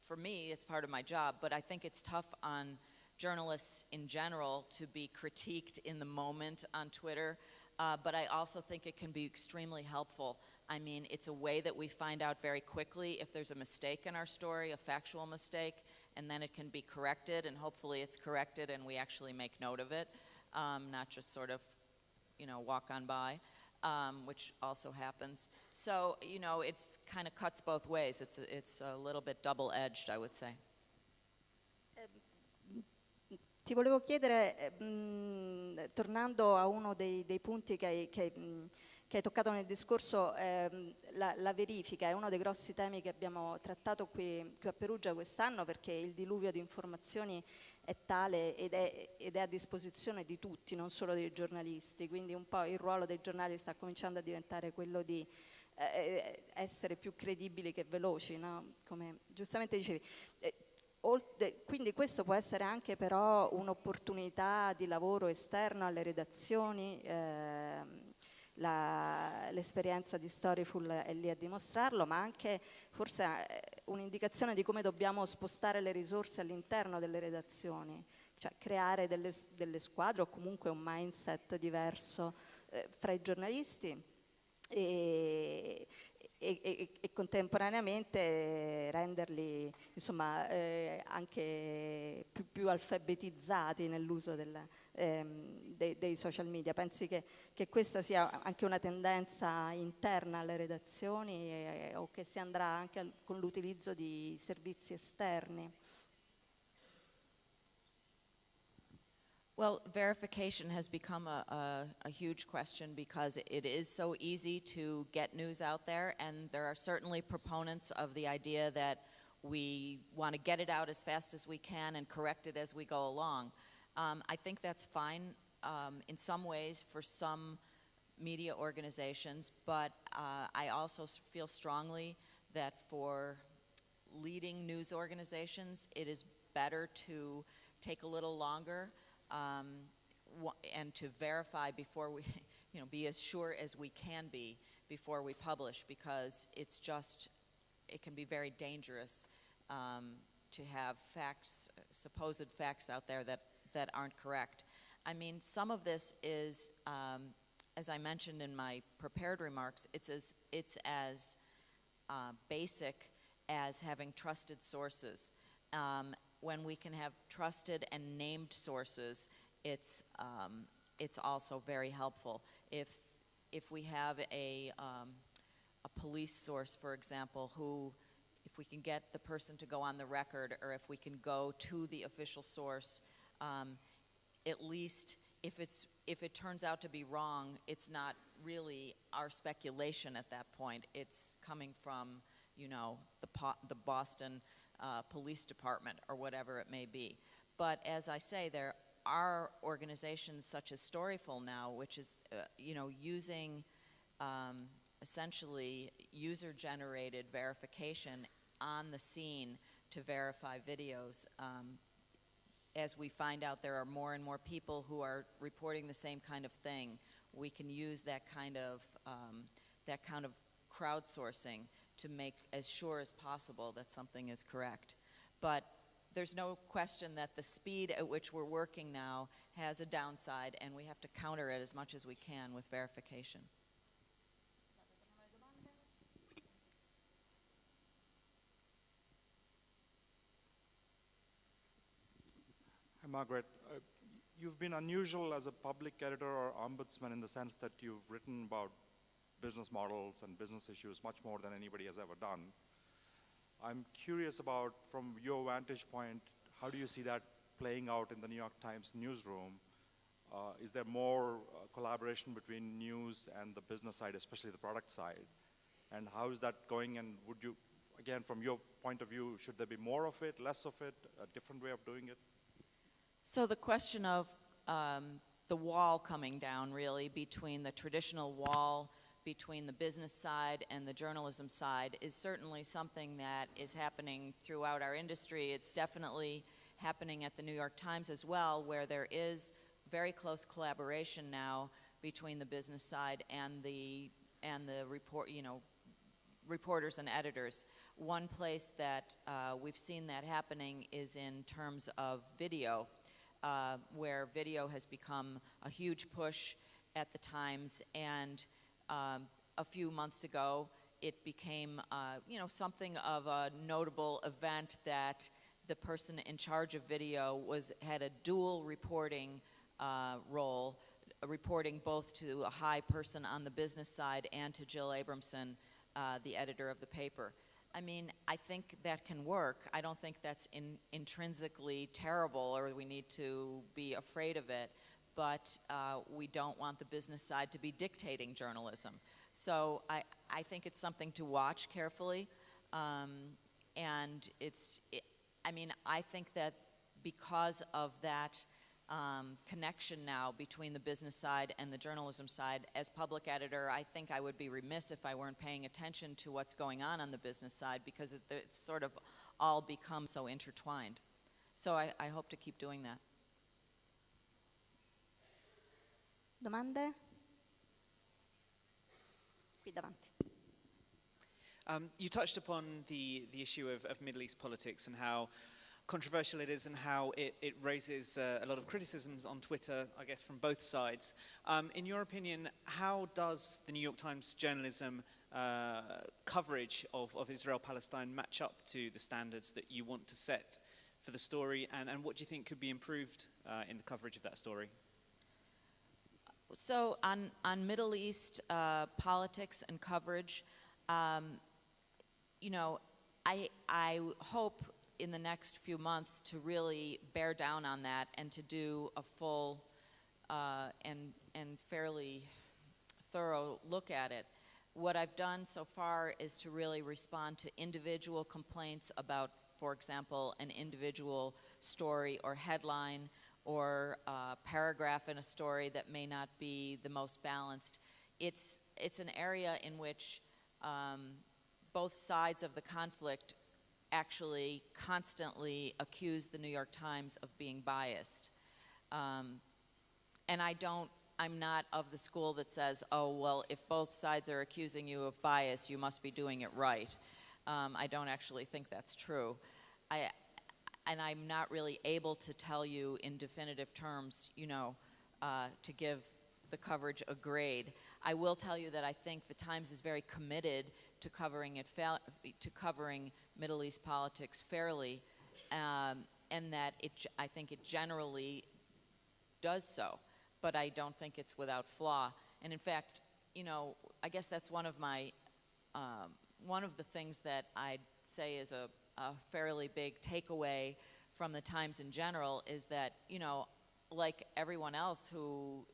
for me, it's part of my job, but I think it's tough on journalists in general to be critiqued in the moment on Twitter, but I also think it can be extremely helpful. I mean, it's a way that we find out very quickly if there's a mistake in our story, a factual mistake, and then it can be corrected, and hopefully it's corrected and we actually make note of it, not just sort of, walk on by. Which also happens. So, it's kind of cuts both ways. It's a little bit double-edged, I would say. Ti volevo chiedere, tornando a uno dei punti che hai toccato nel discorso, la verifica è uno dei grossi temi che abbiamo trattato qui a Perugia quest'anno, perché il diluvio di informazioni è tale ed è a disposizione di tutti, non solo dei giornalisti, quindi un po' il ruolo dei giornali sta cominciando a diventare quello di essere più credibili che veloci, no? Come giustamente dicevi. Quindi questo può essere anche però un'opportunità di lavoro esterno alle redazioni, la l'esperienza di Storyful è lì a dimostrarlo, ma anche forse un'indicazione di come dobbiamo spostare le risorse all'interno delle redazioni, cioè creare delle squadre o comunque un mindset diverso fra i giornalisti e contemporaneamente renderli insomma, anche più alfabetizzati nell'uso dei social media. Pensi che questa sia anche una tendenza interna alle redazioni o che si andrà anche con l'utilizzo di servizi esterni? Well, verification has become a huge question because it is so easy to get news out there, and there are certainly proponents of the idea that we want to get it out as fast as we can and correct it as we go along. I think that's fine in some ways for some media organizations, but I also feel strongly that for leading news organizations, it is better to take a little longer and to verify before we, be as sure as we can be before we publish, because it can be very dangerous to have facts, supposed facts out there that aren't correct. I mean, some of this is, as I mentioned in my prepared remarks, it's as basic as having trusted sources. When we can have trusted and named sources, it's also very helpful. If we have a police source, for example, if we can get the person to go on the record, or if we can go to the official source, at least if it turns out to be wrong, it's not really our speculation at that point. It's coming from the Boston Police Department or whatever it may be. But as I say, there are organizations such as Storyful now, which is using essentially user-generated verification on the scene to verify videos. As we find out there are more and more people who are reporting the same kind of thing, we can use that kind of crowdsourcing to make as sure as possible that something is correct. But there's no question that the speed at which we're working now has a downside, and we have to counter it as much as we can with verification. Hi, Margaret. You've been unusual as a public editor or ombudsman in the sense that you've written about business models and business issues much more than anybody has ever done. I'm curious about, from your vantage point, how do you see that playing out in the New York Times newsroom? Is there more collaboration between news and the business side, especially the product side? And how is that going? And would you, again, from your point of view, should there be more of it, less of it, a different way of doing it? So the question of the wall coming down, really, between the traditional wall between the business side and the journalism side is certainly something that is happening throughout our industry. It's definitely happening at the New York Times as well, where there is very close collaboration now between the business side and the reporters and editors. One place that we've seen that happening is in terms of video, where video has become a huge push at the Times, and a few months ago it became something of a notable event that the person in charge of video had a dual reporting role, reporting both to a high person on the business side and to Jill Abramson, the editor of the paper. I mean, I think that can work. I don't think that's intrinsically terrible or we need to be afraid of it, but we don't want the business side to be dictating journalism. So I think it's something to watch carefully, and I think that because of that connection now between the business side and the journalism side, as public editor, I think I would be remiss if I weren't paying attention to what's going on the business side, because it's sort of all become so intertwined. So I hope to keep doing that. Domande? You touched upon the issue of Middle East politics and how controversial it is and how it raises a lot of criticisms on Twitter, I guess, from both sides. In your opinion, how does the New York Times journalism coverage of Israel-Palestine match up to the standards that you want to set for the story, and what do you think could be improved in the coverage of that story? So on Middle East politics and coverage, you know, I hope in the next few months to really bear down on that and to do a full and fairly thorough look at it. What I've done so far is to really respond to individual complaints about, for example, an individual story or headline or a paragraph in a story that may not be the most balanced. It's an area in which both sides of the conflict actually constantly accuse the New York Times of being biased. And I'm not of the school that says, oh, well, if both sides are accusing you of bias, you must be doing it right. I don't actually think that's true. And I'm not really able to tell you in definitive terms, you know, to give the coverage a grade. I will tell you that I think the Times is very committed to covering Middle East politics fairly, and that I think it generally does so, but I don't think it's without flaw. And in fact, you know, I guess that's one of the things that I'd say is a fairly big takeaway from the Times in general is that, you know, like everyone else who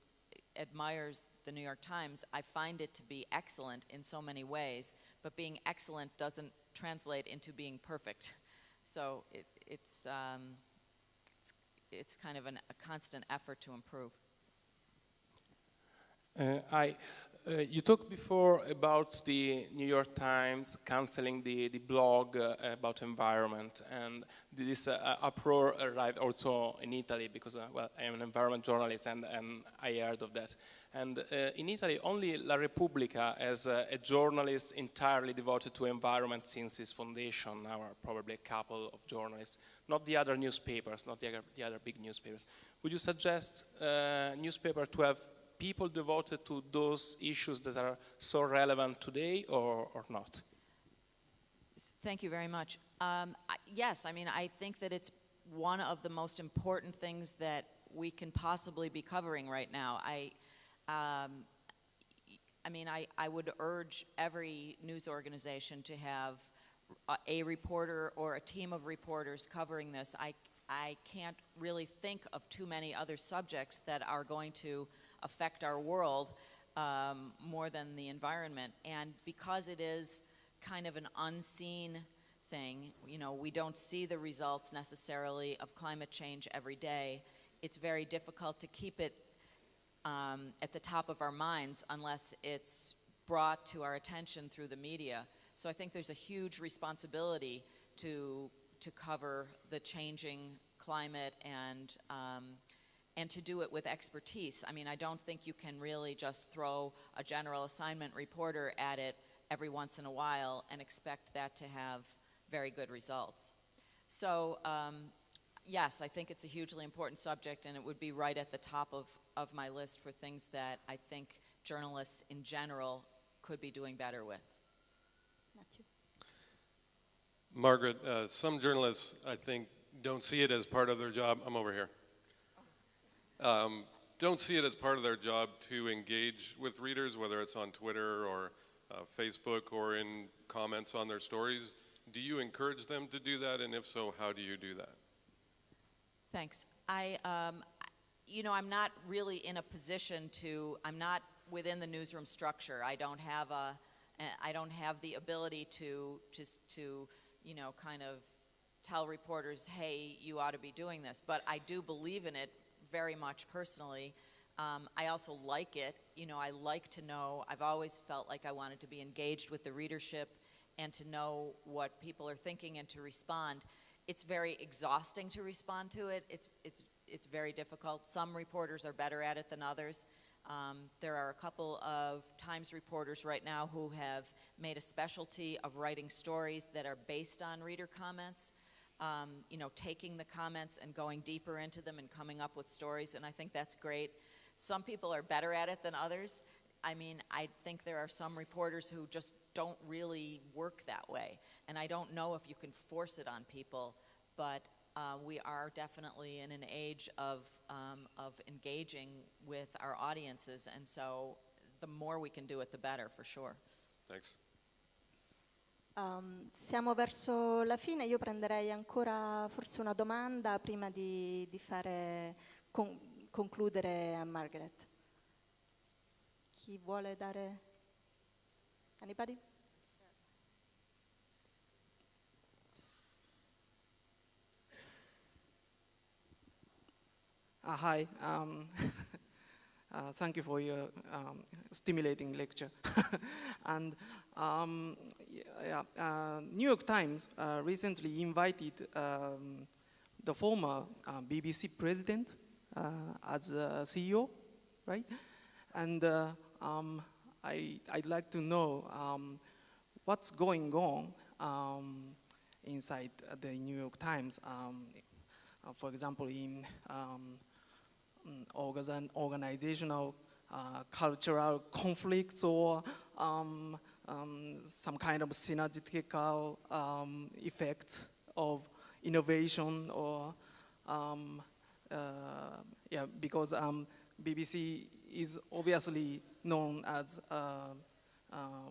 admires the New York Times, I find it to be excellent in so many ways, but being excellent doesn't translate into being perfect. So it's kind of a constant effort to improve. You talked before about the New York Times canceling the blog about environment, and this uproar arrived also in Italy because, well, I am an environment journalist and I heard of that. And in Italy, only La Repubblica has a journalist entirely devoted to environment since its foundation. Now are probably a couple of journalists, not the other newspapers, not the other big newspapers. Would you suggest newspaper to have people devoted to those issues that are so relevant today or not? Thank you very much. Yes, I mean, I think that it's one of the most important things that we can possibly be covering right now. I would urge every news organization to have a reporter or a team of reporters covering this. I can't really think of too many other subjects that are going to affect our world more than the environment. And because it is kind of an unseen thing, you know, we don't see the results necessarily of climate change every day, it's very difficult to keep it at the top of our minds unless it's brought to our attention through the media. So I think there's a huge responsibility to cover the changing climate and to do it with expertise. I mean, I don't think you can really just throw a general assignment reporter at it every once in a while and expect that to have very good results. So yes, I think it's a hugely important subject, and it would be right at the top of my list for things that I think journalists in general could be doing better with. Matthew. Margaret, some journalists, I think, don't see it as part of their job. I'm over here. Don't see it as part of their job to engage with readers, whether it's on Twitter or Facebook or in comments on their stories. Do you encourage them to do that, and if so, how do you do that? Thanks. You know, I'm not really in a position I'm not within the newsroom structure. I don't have the ability to you know, kind of tell reporters, hey, you ought to be doing this. But I do believe in it very much personally. I also like it. You know, I like to know, I've always felt like I wanted to be engaged with the readership and to know what people are thinking and to respond. It's very exhausting to respond to it. It's very difficult. Some reporters are better at it than others. There are a couple of Times reporters right now who have made a specialty of writing stories that are based on reader comments, taking the comments and going deeper into them and coming up with stories, and I think that's great. Some people are better at it than others. I mean, I think there are some reporters who just don't really work that way, and I don't know if you can force it on people, but we are definitely in an age of engaging with our audiences, and so the more we can do it, the better, for sure. Thanks. Siamo verso la fine, io prenderei ancora forse una domanda prima di fare concludere a Margaret. Chi vuole dare? Anybody? Hi. Thank you for your stimulating lecture. And New York Times recently invited the former BBC president as a CEO, right? And I'd like to know what's going on inside the New York Times. For example, in organizational, cultural conflicts, or some kind of synergetical effects of innovation, or because BBC is obviously known as a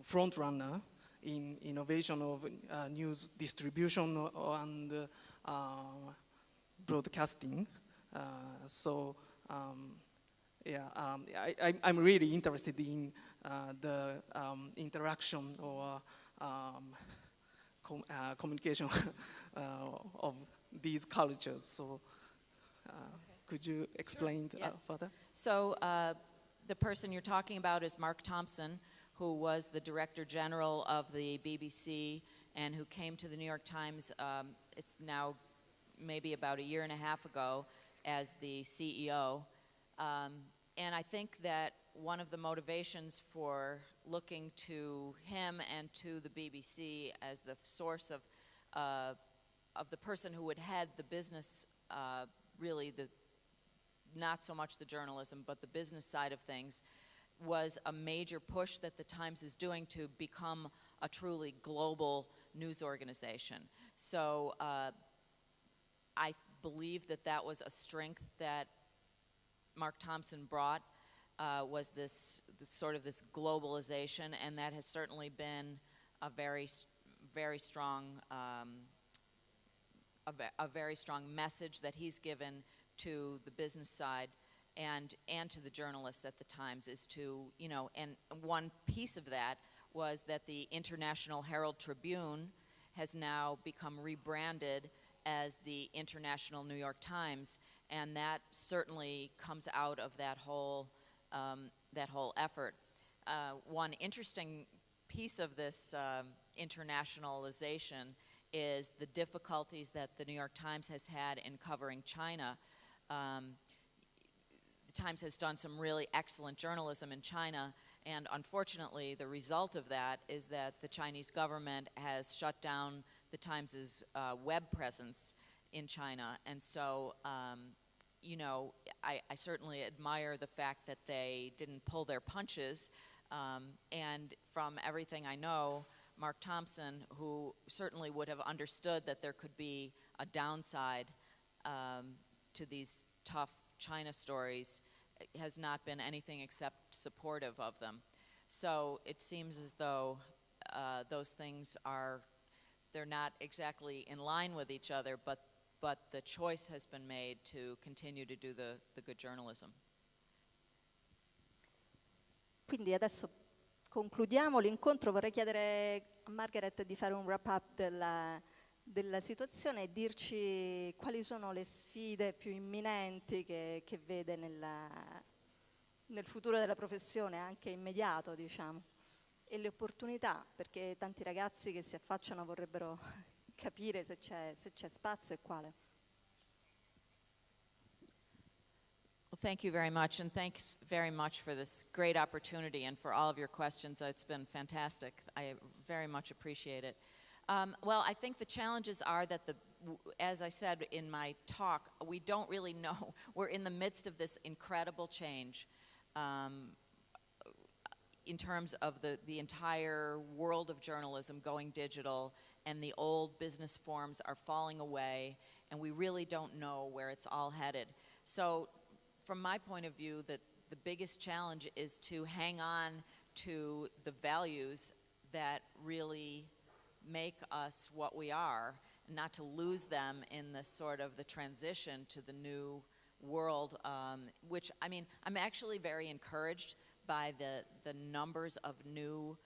front runner in innovation of news distribution and broadcasting. I'm really interested in the interaction or communication of these cultures. So could you explain further? So the person you're talking about is Mark Thompson, who was the Director General of the BBC and who came to the New York Times, it's now maybe about a year and a half ago, as the CEO. And I think that one of the motivations for looking to him and to the BBC as the source of the person who would head the business, really not so much the journalism, but the business side of things, was a major push that the Times is doing to become a truly global news organization. So I believe that was a strength that Mark Thompson brought, was this sort of this globalization, and that has certainly been a very strong message that he's given to the business side and to the journalists at the Times, is to, and one piece of that was that the International Herald Tribune has now become rebranded as the International New York Times, and that certainly comes out of that whole effort. One interesting piece of this internationalization is the difficulties that the New York Times has had in covering China. The Times has done some really excellent journalism in China, and unfortunately the result of that is that the Chinese government has shut down the Times' web presence in China. And so, I certainly admire the fact that they didn't pull their punches. And from everything I know, Mark Thompson, who certainly would have understood that there could be a downside to these tough China stories, has not been anything except supportive of them. So it seems as though those things they're not exactly in line with each other, but the choice has been made to continue to do the good journalism. Quindi adesso concludiamo l'incontro. Vorrei chiedere a Margaret di fare un wrap-up della situazione e dirci quali sono le sfide più imminenti che vede nel futuro della professione, anche immediato, diciamo, e le opportunità, perché tanti ragazzi che si affacciano vorrebbero capire se c'è spazio e quale. Well, thank you very much, and thanks very much for this great opportunity and for all of your questions. It's been fantastic. I very much appreciate it. Well, I think the challenges are that, as I said in my talk, we don't really know. We're in the midst of this incredible change in terms of the entire world of journalism going digital, and the old business forms are falling away, and we really don't know where it's all headed. So from my point of view, the biggest challenge is to hang on to the values that really make us what we are, and not to lose them in the sort of the transition to the new world, which, I mean, I'm actually very encouraged by the numbers of new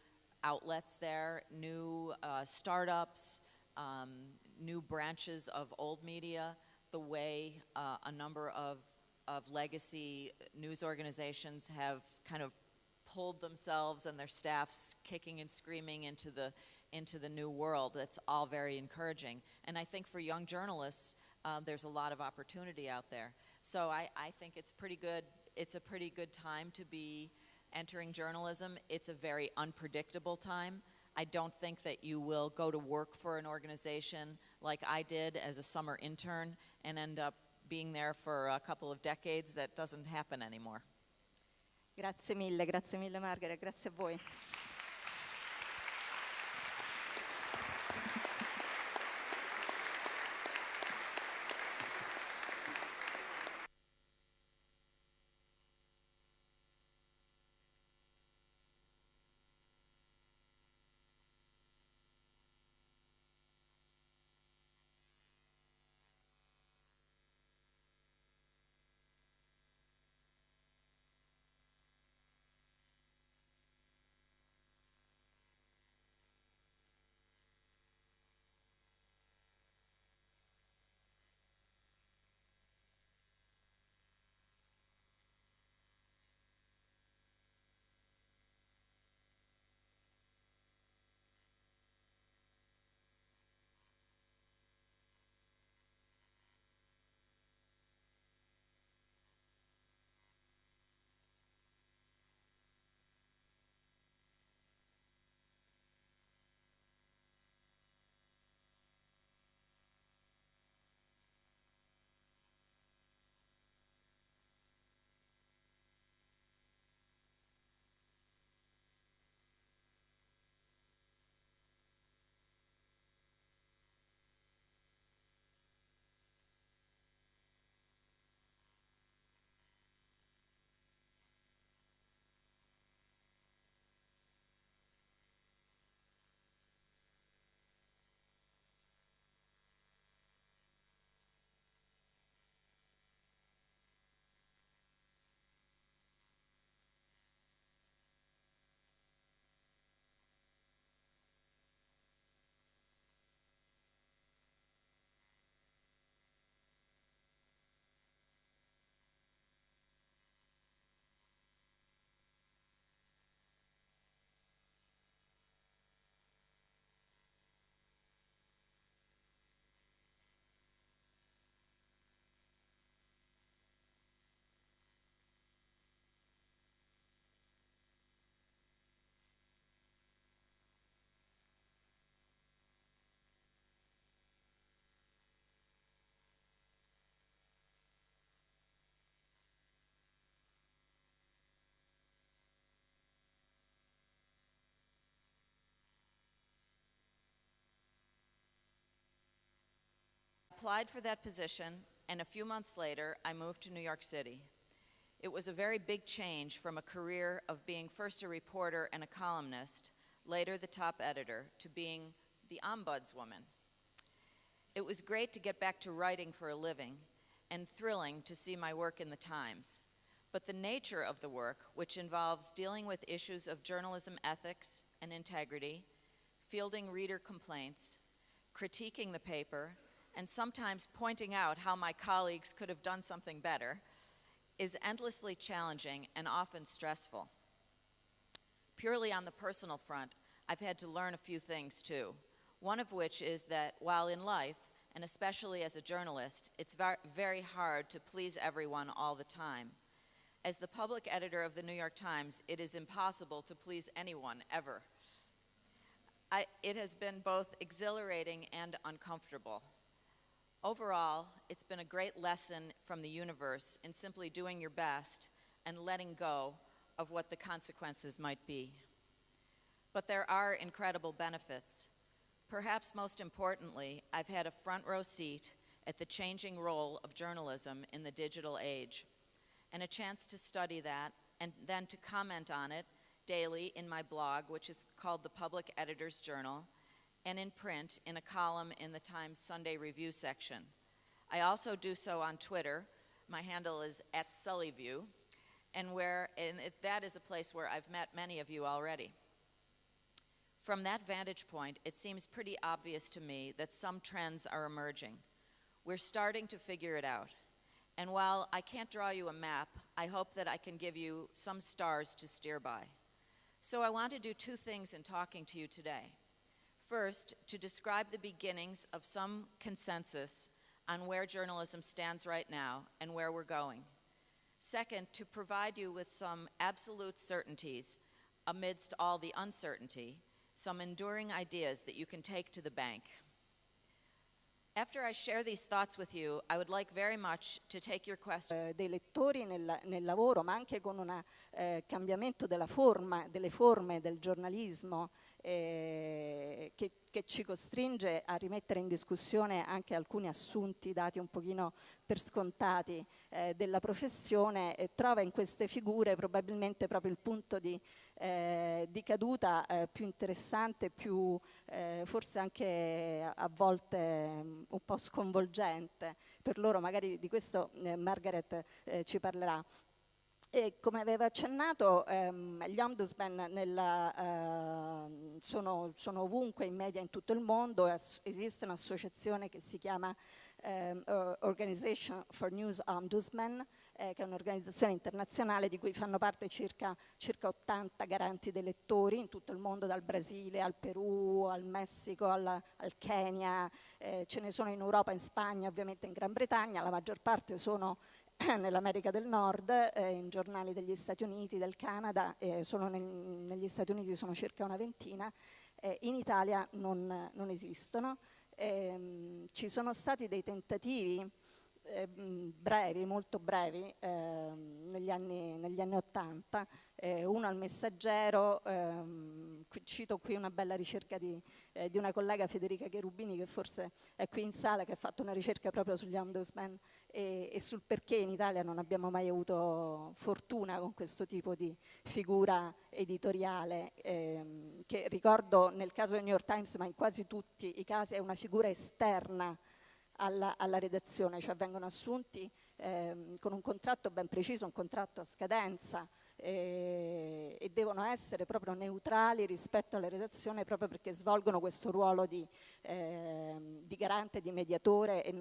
outlets there, new startups, new branches of old media, the way a number of legacy news organizations have kind of pulled themselves and their staffs kicking and screaming into the new world. It's all very encouraging. And I think for young journalists, there's a lot of opportunity out there. So I think it's pretty good. It's a pretty good time to be entering journalism. It's a very unpredictable time. I don't think that you will go to work for an organization like I did as a summer intern and end up being there for a couple of decades. That doesn't happen anymore. Grazie mille Margaret, grazie a voi. Applied for that position, and a few months later, I moved to New York City. It was a very big change from a career of being first a reporter and a columnist, later the top editor, to being the ombudswoman. It was great to get back to writing for a living, and thrilling to see my work in the Times. But the nature of the work, which involves dealing with issues of journalism ethics and integrity, fielding reader complaints, critiquing the paper, and sometimes pointing out how my colleagues could have done something better, is endlessly challenging and often stressful. Purely on the personal front, I've had to learn a few things too. One of which is that while in life, and especially as a journalist, it's very hard to please everyone all the time. As the public editor of the New York Times, it is impossible to please anyone, ever. It has been both exhilarating and uncomfortable. Overall, it's been a great lesson from the universe in simply doing your best and letting go of what the consequences might be. But there are incredible benefits. Perhaps most importantly, I've had a front row seat at the changing role of journalism in the digital age, and a chance to study that and then to comment on it daily in my blog, which is called the Public Editor's Journal, and in print in a column in the Times Sunday Review section. I also do so on Twitter. My handle is @Sullyview, and that is a place where I've met many of you already. From that vantage point, it seems pretty obvious to me that some trends are emerging. We're starting to figure it out. And while I can't draw you a map, I hope that I can give you some stars to steer by. So I want to do two things in talking to you today. First, to describe the beginnings of some consensus on where journalism stands right now and where we're going. Second, to provide you with some absolute certainties amidst all the uncertainty, some enduring ideas that you can take to the bank. After I share these thoughts with you, I would like very much to take your questions. Dei lettori nel lavoro, ma anche con un cambiamento delle forme del giornalismo che ci costringe a rimettere in discussione anche alcuni assunti dati un pochino per scontati della professione, e trova in queste figure probabilmente proprio il punto di caduta più interessante, più forse anche a volte un po' sconvolgente per loro. Magari di questo Margaret ci parlerà. E come aveva accennato, gli ombudsman sono ovunque in media in tutto il mondo. Esiste un'associazione che si chiama Organization for News Ombudsman, che è un'organizzazione internazionale di cui fanno parte circa 80 garanti dei lettori in tutto il mondo, dal Brasile al Perù, al Messico, al Kenya. Ce ne sono in Europa, in Spagna, ovviamente in Gran Bretagna. La maggior parte sono nell'America del Nord, in giornali degli Stati Uniti, del Canada. Solo negli Stati Uniti sono circa una ventina. In Italia non esistono. Ci sono stati dei tentativi brevi, molto brevi, negli anni 80, uno al Messaggero. Cito qui una bella ricerca di una collega, Federica Cherubini, che forse è qui in sala, che ha fatto una ricerca proprio sugli ombudsman e sul perché in Italia non abbiamo mai avuto fortuna con questo tipo di figura editoriale, che ricordo nel caso del New York Times, ma in quasi tutti i casi è una figura esterna alla redazione, cioè vengono assunti con un contratto ben preciso, un contratto a scadenza, e devono essere proprio neutrali rispetto alla redazione, proprio perché svolgono questo ruolo di garante, di mediatore, e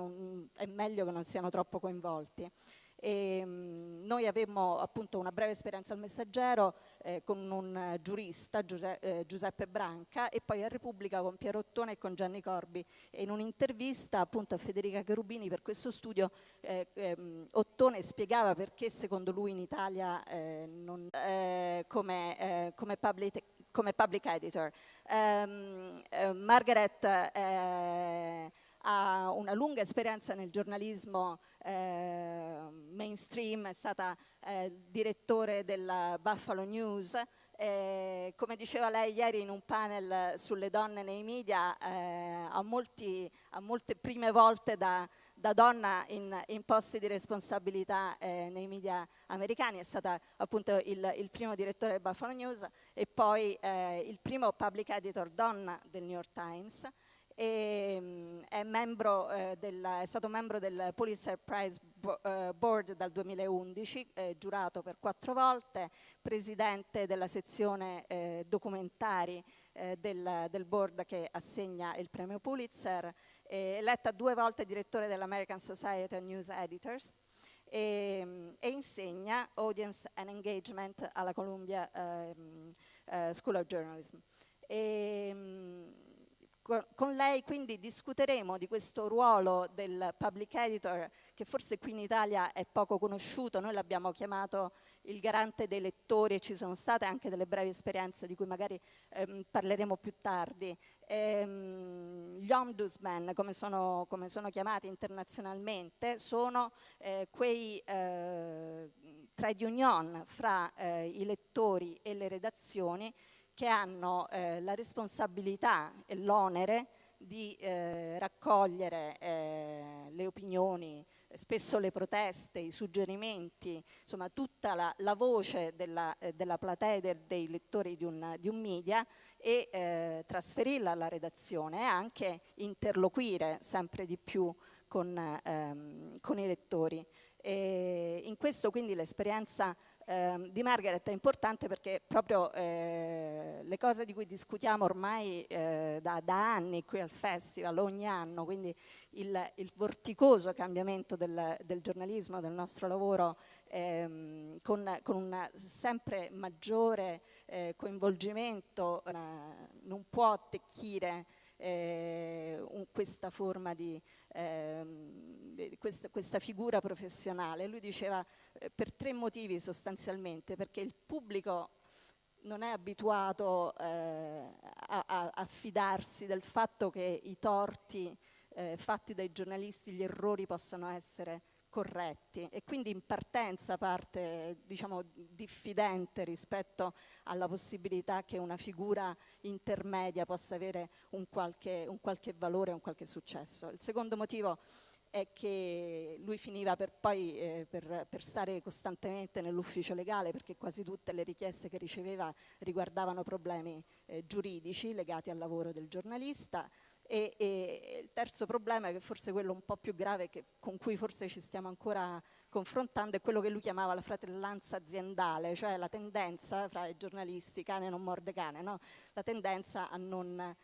è meglio che non siano troppo coinvolti. Noi avevamo appunto una breve esperienza al Messaggero con un giurista, Giuseppe Branca, e poi a Repubblica con Piero Ottone e con Gianni Corbi. E in un'intervista appunto a Federica Cherubini per questo studio, Ottone spiegava perché secondo lui in Italia come public editor. Margaret ha una lunga esperienza nel giornalismo mainstream, è stata direttore della Buffalo News. Come diceva lei ieri in un panel sulle donne nei media, a molte prime volte da donna in posti di responsabilità nei media americani. È stata appunto il primo direttore del Buffalo News e poi il primo public editor donna del New York Times. È stato membro del Pulitzer Prize Board dal 2011, giurato per 4 volte, presidente della sezione documentari del board che assegna il premio Pulitzer, eletta 2 volte direttore dell'American Society of News Editors, e insegna Audience and Engagement alla Columbia School of Journalism. con lei quindi discuteremo di questo ruolo del public editor, che forse qui in Italia è poco conosciuto. Noi l'abbiamo chiamato il garante dei lettori, e ci sono state anche delle brevi esperienze di cui magari parleremo più tardi. Gli ombudsman, come sono chiamati internazionalmente, sono quei trade union fra i lettori e le redazioni, che hanno la responsabilità e l'onere di raccogliere le opinioni, spesso le proteste, i suggerimenti, insomma tutta la voce della platea dei lettori di un media, e trasferirla alla redazione e anche interloquire sempre di più con i lettori. E in questo quindi l'esperienza di Margaret è importante, perché proprio le cose di cui discutiamo ormai da anni qui al festival, ogni anno, quindi il vorticoso cambiamento del giornalismo, del nostro lavoro, con un sempre maggiore coinvolgimento, non può attecchire questa forma questa figura professionale. Lui diceva per 3 motivi sostanzialmente: perché il pubblico non è abituato a fidarsi del fatto che i torti fatti dai giornalisti, gli errori, possano essere corretti, e quindi in partenza parte, diciamo, diffidente rispetto alla possibilità che una figura intermedia possa avere un qualche valore, un qualche successo. Il secondo motivo è che lui finiva per stare costantemente nell'ufficio legale, perché quasi tutte le richieste che riceveva riguardavano problemi giuridici legati al lavoro del giornalista. E il terzo problema, che forse è quello un po' più grave, con cui forse ci stiamo ancora confrontando, è quello che lui chiamava la fratellanza aziendale, cioè la tendenza fra i giornalisti, cane non morde cane, no? La tendenza a non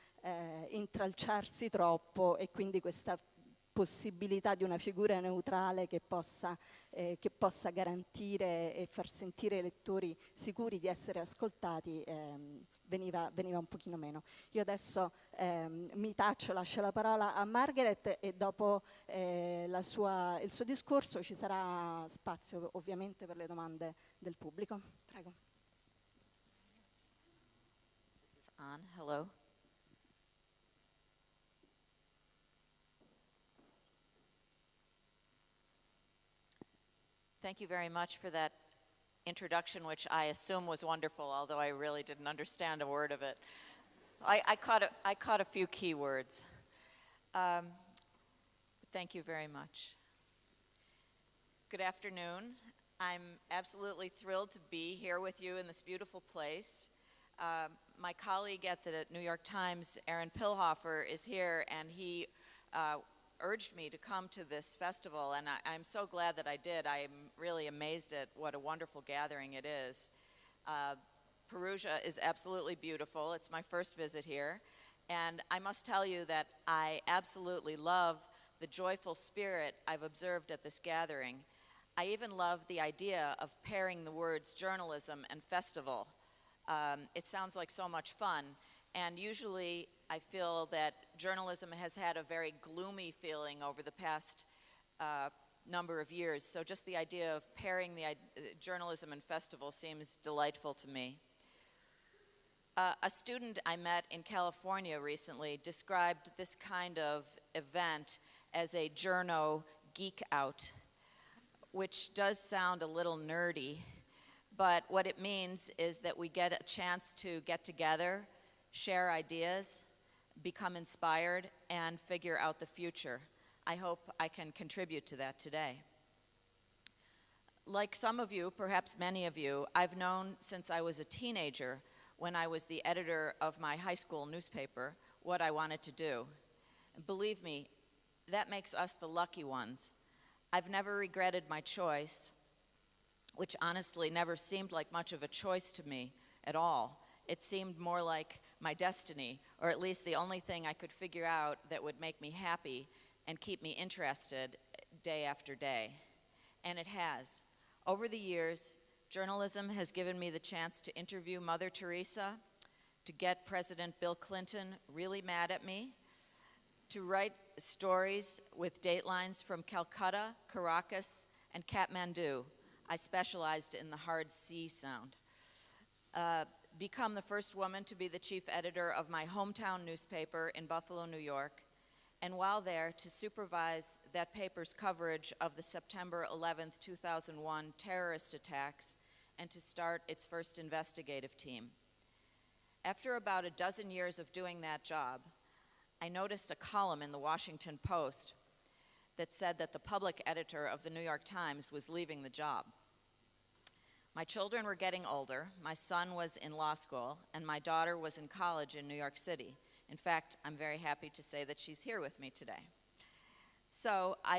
intralciarsi troppo, e quindi questa possibilità di una figura neutrale che possa garantire e far sentire i lettori sicuri di essere ascoltati, veniva un pochino meno. Io adesso mi taccio, lascio la parola a Margaret, e dopo il suo discorso ci sarà spazio ovviamente per le domande del pubblico. Prego. This is on. Hello. Thank you very much for that introduction, which I assume was wonderful, although I really didn't understand a word of it. I caught a few key words. Thank you very much. Good afternoon. I'm absolutely thrilled to be here with you in this beautiful place. My colleague at the New York Times, Aaron Pilhofer, is here, and he urged me to come to this festival, and I'm so glad that I did. I'm really amazed at what a wonderful gathering it is. Perugia is absolutely beautiful. It's my first visit here, and I must tell you that I absolutely love the joyful spirit I've observed at this gathering. I even love the idea of pairing the words journalism and festival. It sounds like so much fun, and usually I feel that journalism has had a very gloomy feeling over the past number of years, so just the idea of pairing the journalism and festival seems delightful to me. A student I met in California recently described this kind of event as a journo geek out, which does sound a little nerdy, but what it means is that we get a chance to get together, share ideas, become inspired, and figure out the future. I hope I can contribute to that today. Like some of you, perhaps many of you, I've known since I was a teenager, when I was the editor of my high school newspaper, what I wanted to do. And believe me, that makes us the lucky ones. I've never regretted my choice, which honestly never seemed like much of a choice to me at all. It seemed more like my destiny, or at least the only thing I could figure out that would make me happy and keep me interested day after day. And it has. Over the years, journalism has given me the chance to interview Mother Teresa, to get President Bill Clinton really mad at me, to write stories with datelines from Calcutta, Caracas, and Kathmandu. I specialized in the hard C sound. Become the first woman to be the chief editor of my hometown newspaper in Buffalo, New York, and while there, to supervise that paper's coverage of the September 11th, 2001 terrorist attacks and to start its first investigative team. After about a dozen years of doing that job, I noticed a column in the Washington Post that said that the public editor of the New York Times was leaving the job. My children were getting older, my son was in law school, and my daughter was in college in New York City. In fact, I'm very happy to say that she's here with me today. So I